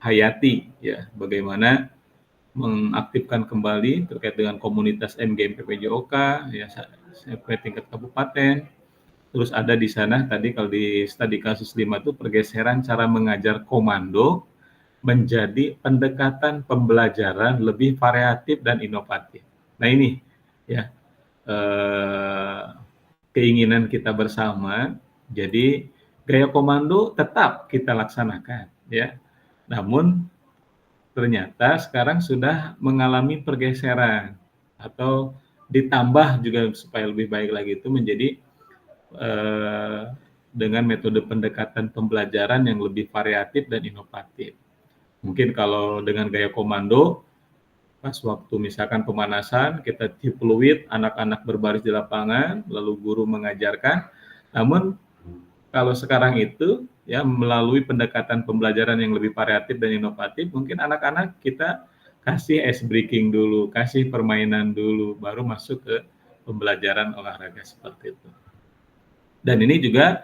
Hayati ya, bagaimana mengaktifkan kembali terkait dengan komunitas MGMP PJOK ya sampai tingkat kabupaten. Terus ada di sana tadi kalau di studi kasus 5 itu pergeseran cara mengajar komando menjadi pendekatan pembelajaran lebih variatif dan inovatif. Nah ini ya keinginan kita bersama. Jadi gaya komando tetap kita laksanakan ya. Namun ternyata sekarang sudah mengalami pergeseran atau ditambah juga supaya lebih baik lagi itu menjadi dengan metode pendekatan pembelajaran yang lebih variatif dan inovatif. Mungkin kalau dengan gaya komando, pas waktu misalkan pemanasan, kita tiup fluid, anak-anak berbaris di lapangan, lalu guru mengajarkan. Namun kalau sekarang itu ya melalui pendekatan pembelajaran yang lebih variatif dan inovatif, mungkin anak-anak kita kasih ice breaking dulu, kasih permainan dulu, baru masuk ke pembelajaran olahraga seperti itu. Dan ini juga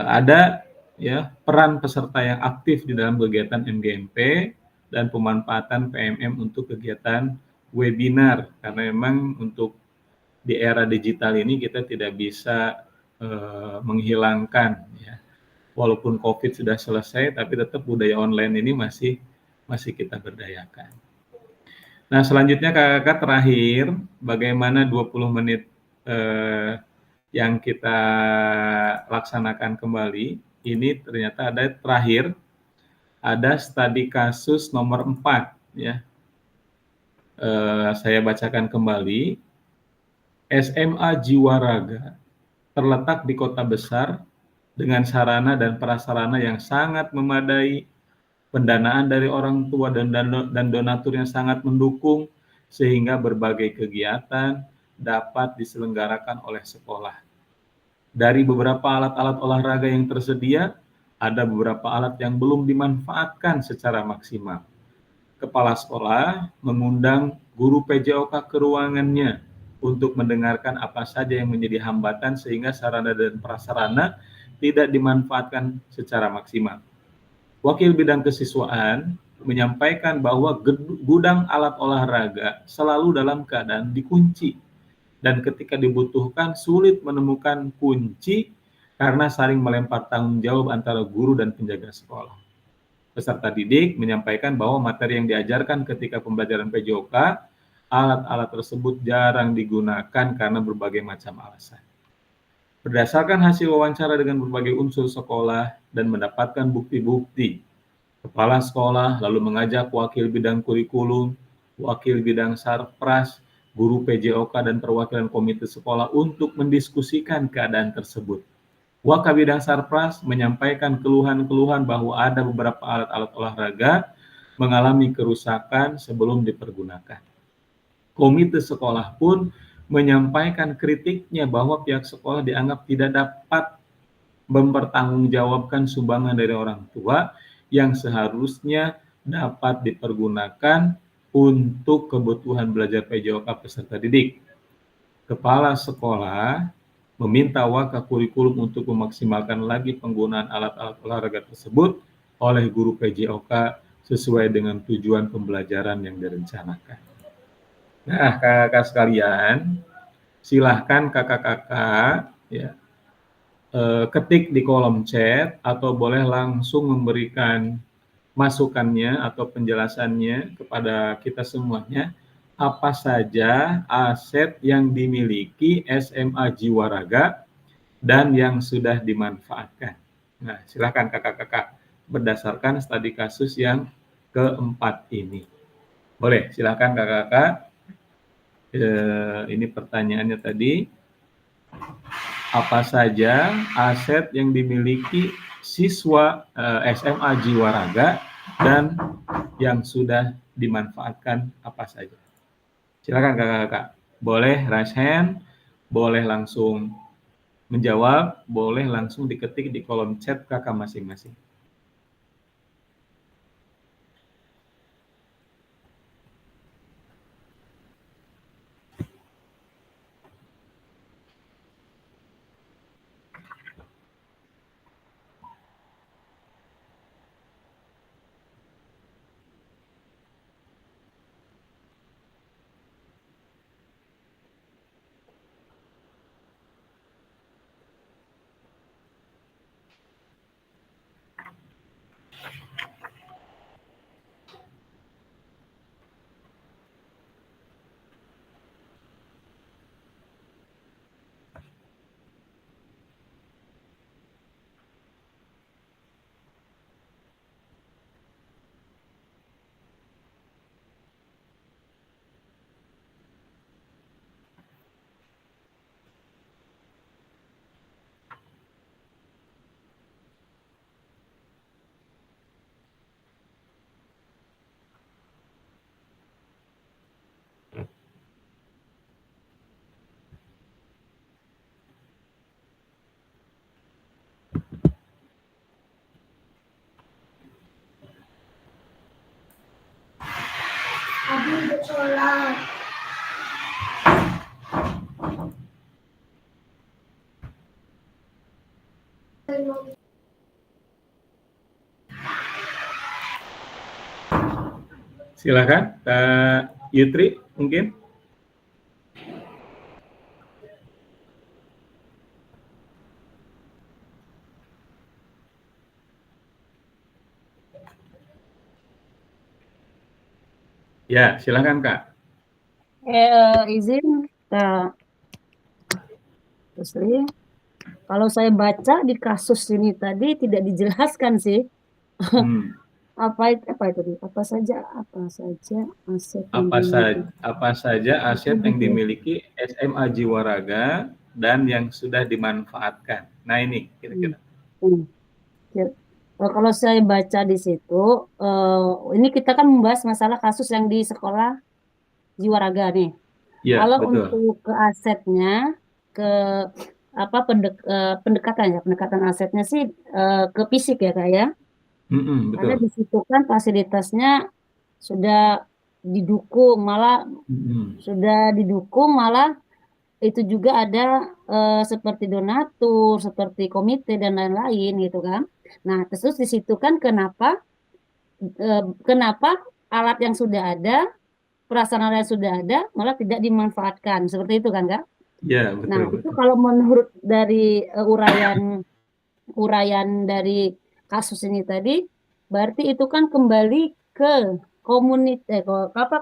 ada ya peran peserta yang aktif di dalam kegiatan MGMP dan pemanfaatan PMM untuk kegiatan webinar, karena memang untuk di era digital ini kita tidak bisa menghilangkan ya, walaupun COVID sudah selesai, tapi tetap budaya online ini masih kita berdayakan. Nah, selanjutnya kakak terakhir, bagaimana 20 menit yang kita laksanakan kembali, ini ternyata ada terakhir, ada studi kasus nomor 4 ya. Saya bacakan kembali. SMA Jiwa Raga terletak di kota besar dengan sarana dan prasarana yang sangat memadai, pendanaan dari orang tua dan donatur yang sangat mendukung, sehingga berbagai kegiatan dapat diselenggarakan oleh sekolah. Dari beberapa alat-alat olahraga yang tersedia, ada beberapa alat yang belum dimanfaatkan secara maksimal. Kepala sekolah mengundang guru PJOK ke ruangannya untuk mendengarkan apa saja yang menjadi hambatan sehingga sarana dan prasarana tidak dimanfaatkan secara maksimal. Wakil bidang kesiswaan menyampaikan bahwa gudang alat olahraga selalu dalam keadaan dikunci, dan ketika dibutuhkan sulit menemukan kunci karena saling melempar tanggung jawab antara guru dan penjaga sekolah. Peserta didik menyampaikan bahwa materi yang diajarkan ketika pembelajaran PJOK, alat-alat tersebut jarang digunakan karena berbagai macam alasan. Berdasarkan hasil wawancara dengan berbagai unsur sekolah dan mendapatkan bukti-bukti, kepala sekolah lalu mengajak wakil bidang kurikulum, wakil bidang sarpras, guru PJOK, dan perwakilan komite sekolah untuk mendiskusikan keadaan tersebut. Wakabidang Sarpras menyampaikan keluhan-keluhan bahwa ada beberapa alat-alat olahraga mengalami kerusakan sebelum dipergunakan. Komite sekolah pun menyampaikan kritiknya bahwa pihak sekolah dianggap tidak dapat mempertanggungjawabkan sumbangan dari orang tua yang seharusnya dapat dipergunakan untuk kebutuhan belajar PJOK peserta didik. Kepala sekolah meminta Waka Kurikulum untuk memaksimalkan lagi penggunaan alat-alat olahraga tersebut oleh guru PJOK sesuai dengan tujuan pembelajaran yang direncanakan. Nah, kakak-kakak sekalian, silahkan kakak-kakak ya, ketik di kolom chat atau boleh langsung memberikan masukannya atau penjelasannya kepada kita semuanya. Apa saja aset yang dimiliki SMA Jiwa Raga dan yang sudah dimanfaatkan. Nah, silakan kakak-kakak berdasarkan studi kasus yang keempat ini. Boleh, silakan kakak-kakak. Ini pertanyaannya tadi. Apa saja aset yang dimiliki siswa SMA Jiwa Raga dan yang sudah dimanfaatkan apa saja? Silakan kakak-kakak, boleh raise hand, boleh langsung menjawab, boleh langsung diketik di kolom chat kakak masing-masing. Silakan, Kak Yutri mungkin. Ya, silakan Kak. Izin Kak Rusli. Kalau saya baca di kasus ini tadi tidak dijelaskan sih. Apa itu? Apa saja aset apa saja aset yang dimiliki SMA Jiwaraga dan yang sudah dimanfaatkan. Nah ini kira-kira. Kalau saya baca di situ, ini kita kan membahas masalah kasus yang di sekolah Jiwaraga nih. Ya, kalau betul. untuk ke asetnya, ke apa pendekatan asetnya sih ke fisik ya Kak ya. Betul. Karena di situ kan fasilitasnya sudah didukung, malah itu juga ada seperti donatur, seperti komite dan lain-lain gitu kan. Nah, terus di situ kan kenapa alat yang sudah ada, prasarana yang sudah ada malah tidak dimanfaatkan, seperti itu kan Kak? Ya, betul. Nah, itu kalau menurut dari uraian dari kasus ini tadi, berarti itu kan kembali ke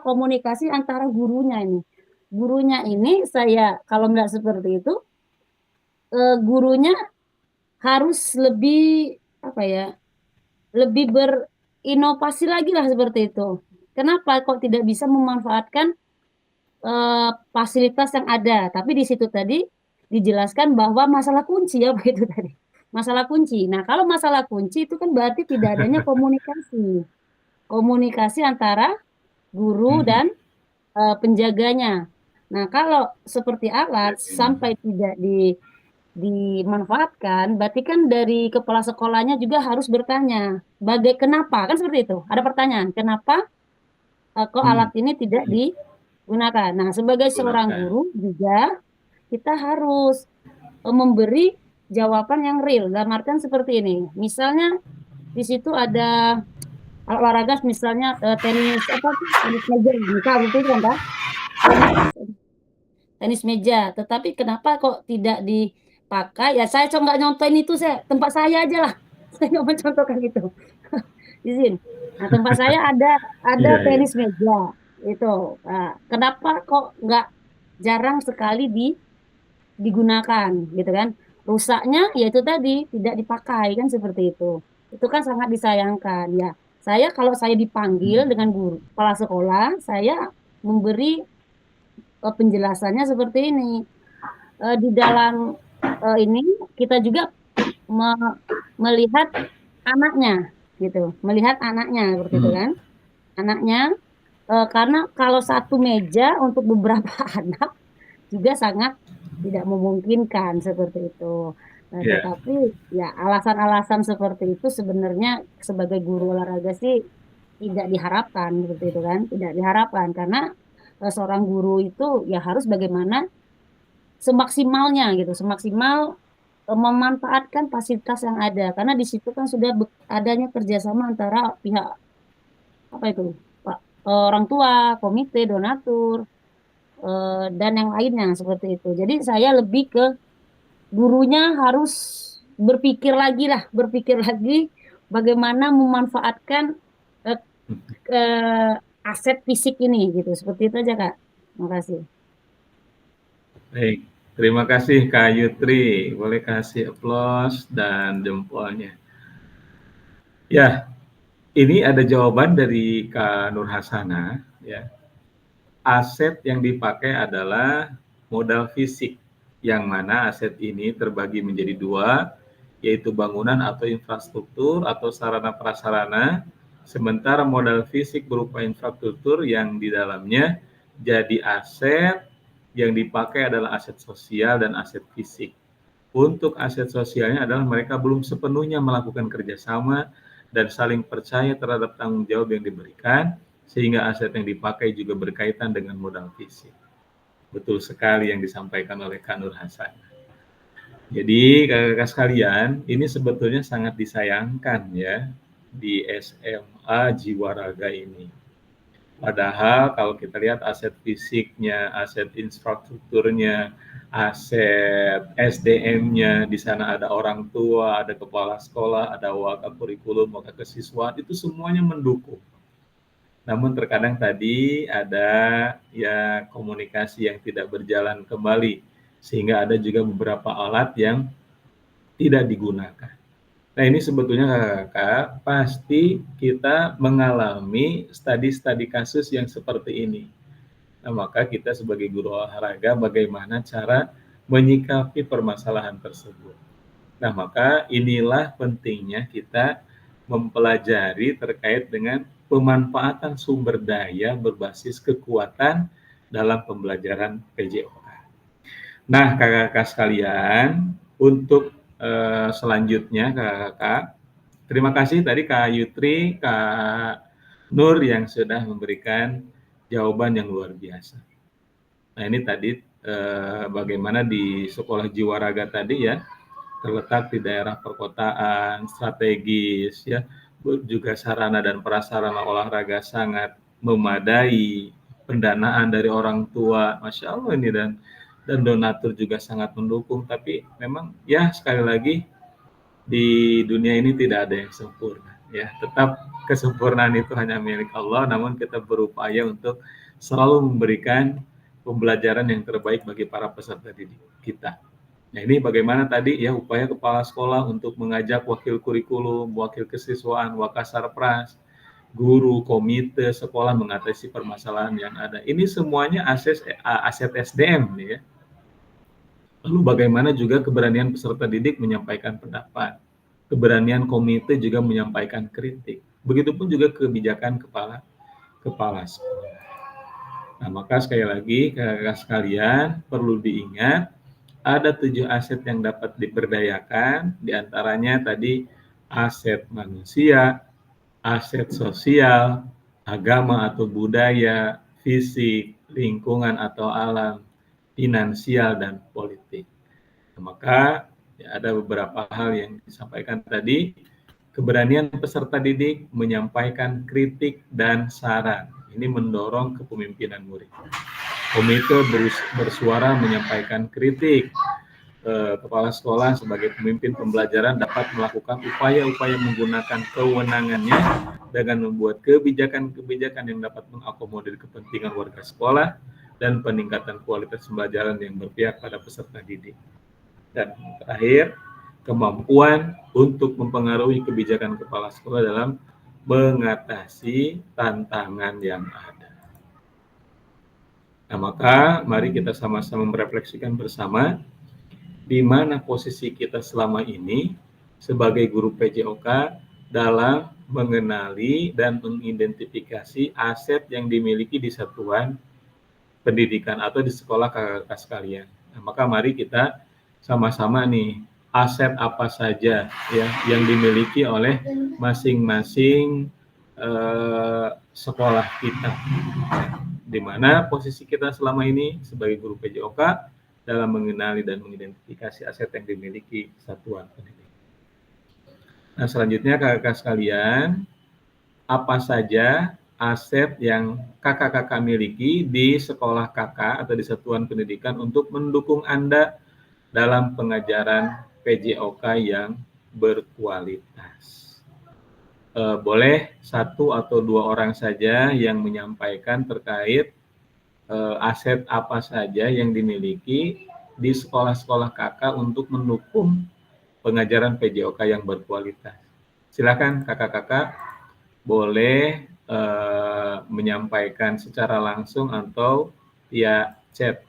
komunikasi antara gurunya ini. Gurunya ini kalau nggak seperti itu, gurunya harus lebih lebih berinovasi lagi lah seperti itu. Kenapa kok tidak bisa memanfaatkan fasilitas yang ada? Tapi di situ tadi dijelaskan bahwa masalah kunci ya begitu tadi. Masalah kunci. Nah, kalau masalah kunci itu kan berarti tidak adanya komunikasi. Komunikasi antara guru dan penjaganya. Nah, kalau seperti alat sampai tidak dimanfaatkan, berarti kan dari kepala sekolahnya juga harus bertanya, kenapa? Kan seperti itu. Ada pertanyaan, kenapa kok alat ini tidak digunakan? Nah, sebagai seorang guru juga kita harus memberi jawaban yang real. Dalam artian seperti ini. Misalnya di situ ada olahraga, misalnya tenis meja, misal betul kan Kak? Tenis meja. Tetapi kenapa kok tidak dipakai? Ya saya coba nggak nyontoin itu, tempat saya aja lah. Saya nggak mencontohkan itu. Izin. Nah, tempat saya ada tenis meja itu. Nah, kenapa kok nggak jarang sekali digunakan gitu kan? Rusaknya yaitu tadi tidak dipakai kan seperti itu. Itu kan sangat disayangkan ya. Kalau saya dipanggil dengan guru kepala sekolah, saya memberi penjelasannya seperti ini. Di dalam ini kita juga melihat anaknya gitu, seperti itu kan. Anaknya karena kalau satu meja untuk beberapa anak juga sangat tidak memungkinkan seperti itu. Nah, tetapi ya alasan-alasan seperti itu sebenarnya sebagai guru olahraga sih tidak diharapkan seperti itu kan, tidak diharapkan karena seorang guru itu ya harus bagaimana semaksimalnya gitu, semaksimal memanfaatkan fasilitas yang ada karena di situ kan sudah adanya kerjasama antara pihak orang tua, komite, donatur, dan yang lainnya seperti itu. Jadi saya lebih ke gurunya harus berpikir lagi bagaimana memanfaatkan aset fisik ini gitu. Seperti itu aja Kak. Terima kasih. Baik, terima kasih Kak Yutri. Boleh kasih aplaus dan jempolnya. Ya, ini ada jawaban dari Kak Nur Hasana ya. Aset yang dipakai adalah modal fisik, yang mana aset ini terbagi menjadi dua, yaitu bangunan atau infrastruktur atau sarana prasarana, sementara modal fisik berupa infrastruktur yang di dalamnya jadi aset yang dipakai adalah aset sosial dan aset fisik. Untuk aset sosialnya adalah mereka belum sepenuhnya melakukan kerjasama dan saling percaya terhadap tanggung jawab yang diberikan, sehingga aset yang dipakai juga berkaitan dengan modal fisik. Betul sekali yang disampaikan oleh Kak Nur Hasan. Jadi kakak-kakak sekalian, ini sebetulnya sangat disayangkan ya di SMA Jiwaraga ini. Padahal kalau kita lihat aset fisiknya, aset infrastrukturnya, aset SDM-nya, di sana ada orang tua, ada kepala sekolah, ada waka kurikulum, waka kesiswaan, itu semuanya mendukung. Namun terkadang tadi ada ya komunikasi yang tidak berjalan kembali, sehingga ada juga beberapa alat yang tidak digunakan. Nah ini sebetulnya kakak-kakak pasti kita mengalami studi-studi kasus yang seperti ini. Nah maka kita sebagai guru olahraga bagaimana cara menyikapi permasalahan tersebut. Nah maka inilah pentingnya kita mempelajari terkait dengan pemanfaatan sumber daya berbasis kekuatan dalam pembelajaran PJOK. Nah kakak-kakak sekalian, untuk selanjutnya kakak-kakak, terima kasih tadi Kak Yutri, Kak Nur yang sudah memberikan jawaban yang luar biasa. Nah ini tadi bagaimana di sekolah jiwa raga tadi ya, terletak di daerah perkotaan, strategis ya, juga sarana dan prasarana olahraga sangat memadai, pendanaan dari orang tua, Masya Allah ini, dan donatur juga sangat mendukung. Tapi memang ya sekali lagi di dunia ini tidak ada yang sempurna ya, tetap kesempurnaan itu hanya milik Allah, namun kita berupaya untuk selalu memberikan pembelajaran yang terbaik bagi para peserta didik kita. Nah ini bagaimana tadi ya upaya kepala sekolah untuk mengajak wakil kurikulum, wakil kesiswaan, wakasarpras, guru, komite sekolah mengatasi permasalahan yang ada. Ini semuanya aset SDM nih ya. Lalu bagaimana juga keberanian peserta didik menyampaikan pendapat, keberanian komite juga menyampaikan kritik. Begitupun juga kebijakan kepala sekolah. Nah maka sekali lagi kakak sekalian perlu diingat, ada 7 aset yang dapat diberdayakan, diantaranya tadi aset manusia, aset sosial, agama atau budaya, fisik, lingkungan atau alam, finansial, dan politik. Nah, maka ya, ada beberapa hal yang disampaikan tadi, keberanian peserta didik menyampaikan kritik dan saran. Ini mendorong kepemimpinan murid. Komite bersuara menyampaikan kritik. Kepala sekolah sebagai pemimpin pembelajaran dapat melakukan upaya-upaya menggunakan kewenangannya dengan membuat kebijakan-kebijakan yang dapat mengakomodir kepentingan warga sekolah dan peningkatan kualitas pembelajaran yang berpihak pada peserta didik. Dan terakhir, kemampuan untuk mempengaruhi kebijakan kepala sekolah dalam mengatasi tantangan yang ada. Nah, maka mari kita sama-sama merefleksikan bersama di mana posisi kita selama ini sebagai guru PJOK dalam mengenali dan mengidentifikasi aset yang dimiliki di satuan pendidikan atau di sekolah kakak-kakak sekalian. Nah, maka mari kita sama-sama nih, aset apa saja ya yang dimiliki oleh masing-masing sekolah kita. Di mana posisi kita selama ini sebagai guru PJOK dalam mengenali dan mengidentifikasi aset yang dimiliki satuan pendidikan. Nah, selanjutnya kakak-kakak sekalian, apa saja aset yang kakak-kakak miliki di sekolah kakak atau di satuan pendidikan untuk mendukung Anda dalam pengajaran PJOK yang berkualitas. Boleh 1 atau 2 orang saja yang menyampaikan terkait aset apa saja yang dimiliki di sekolah-sekolah kakak untuk mendukung pengajaran PJOK yang berkualitas. Silakan kakak-kakak boleh menyampaikan secara langsung atau via chat.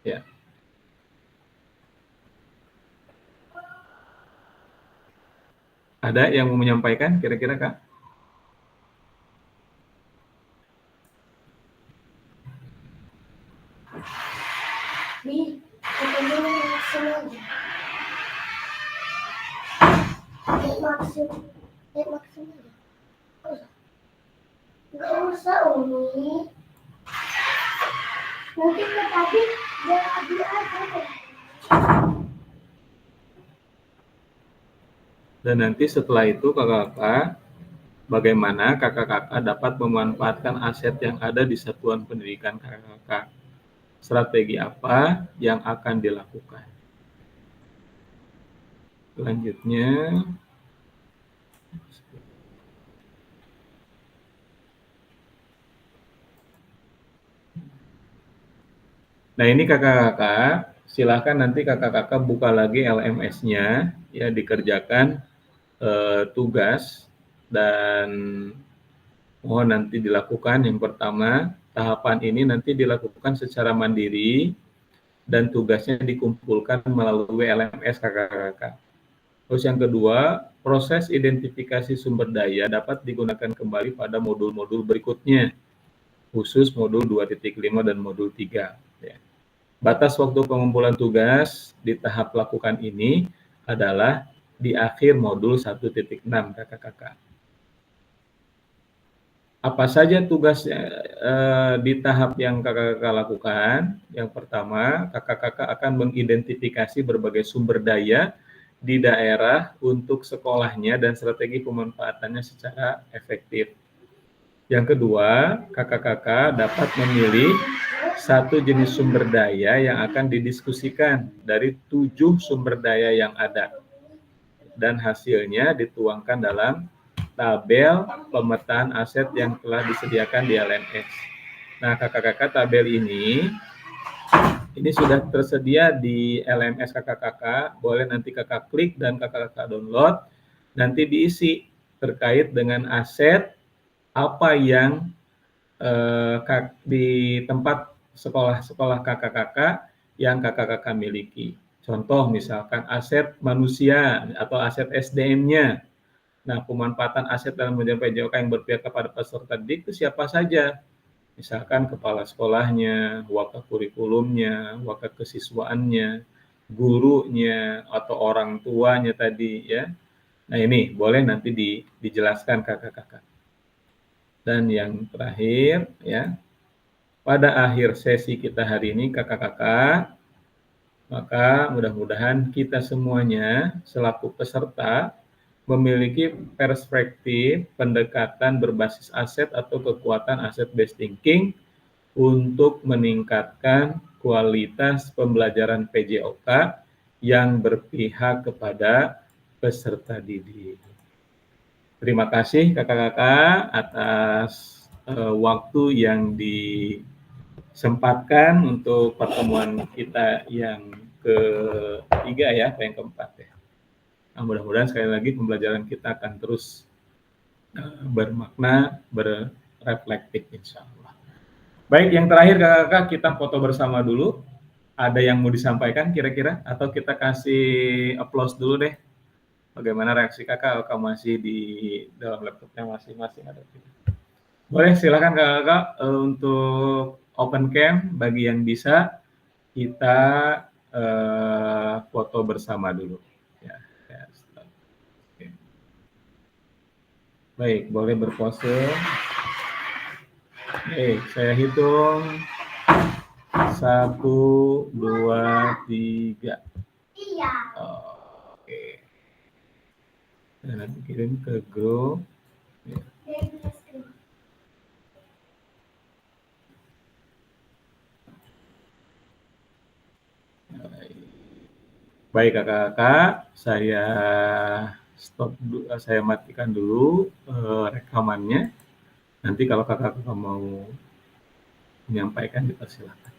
Ya. Ada yang mau menyampaikan kira-kira Kak? Nggak usah Umi, nanti ke tadi dia lagi aja. Dan nanti setelah itu kakak-kakak bagaimana kakak-kakak dapat memanfaatkan aset yang ada di satuan pendidikan kakak-kakak. Strategi apa yang akan dilakukan? Selanjutnya, nah ini kakak-kakak, silahkan nanti kakak-kakak buka lagi LMS-nya, ya dikerjakan tugas dan mohon nanti dilakukan. Yang pertama, tahapan ini nanti dilakukan secara mandiri dan tugasnya dikumpulkan melalui LMS kakak-kakak. Terus yang kedua, proses identifikasi sumber daya dapat digunakan kembali pada modul-modul berikutnya, khusus modul 2.5 dan modul 3. Ya. Batas waktu pengumpulan tugas di tahap lakukan ini adalah di akhir modul 1.6 kakak-kakak. Apa saja tugas di tahap yang kakak-kakak lakukan? Yang pertama, kakak-kakak akan mengidentifikasi berbagai sumber daya di daerah untuk sekolahnya dan strategi pemanfaatannya secara efektif. Yang kedua, kakak-kakak dapat memilih satu jenis sumber daya yang akan didiskusikan dari 7 sumber daya yang ada. Dan hasilnya dituangkan dalam tabel pemetaan aset yang telah disediakan di LMS. Nah, kakak-kakak, tabel ini sudah tersedia di LMS kakak-kakak. Boleh nanti kakak klik dan kakak-kakak download. Nanti diisi terkait dengan aset apa yang di tempat sekolah-sekolah kakak-kakak yang kakak-kakak miliki. Contoh misalkan aset manusia atau aset SDM-nya. Nah, pemanfaatan aset dalam mencapai PJOK yang berpihak kepada peserta didik itu siapa saja? Misalkan kepala sekolahnya, wakakurikulumnya, wakakesiswaannya, gurunya, atau orang tuanya tadi ya. Nah, ini boleh nanti dijelaskan kakak-kakak. Dan yang terakhir ya, pada akhir sesi kita hari ini kakak-kakak, maka mudah-mudahan kita semuanya selaku peserta memiliki perspektif pendekatan berbasis aset atau kekuatan asset based thinking untuk meningkatkan kualitas pembelajaran PJOK yang berpihak kepada peserta didik. Terima kasih kakak-kakak atas waktu yang disempatkan untuk pertemuan kita yang ketiga ya, yang keempat ya. Nah, mudah-mudahan sekali lagi pembelajaran kita akan terus bermakna, berreflektif insya Allah. Baik, yang terakhir kakak-kakak kita foto bersama dulu. Ada yang mau disampaikan kira-kira? Atau kita kasih applause dulu deh. Bagaimana reaksi kakak kalau masih di dalam laptopnya masing-masing ada? Boleh, silakan kakak untuk open cam bagi yang bisa kita foto bersama dulu. Ya, Oke. Baik, boleh berpose. Baik, saya hitung 1, 2, 3. Iya. Oke. Dan nanti kirim ke grup. Ya. Baik kakak-kakak, saya stop dulu, saya matikan dulu rekamannya. Nanti kalau kakak-kakak mau menyampaikan dipersilakan.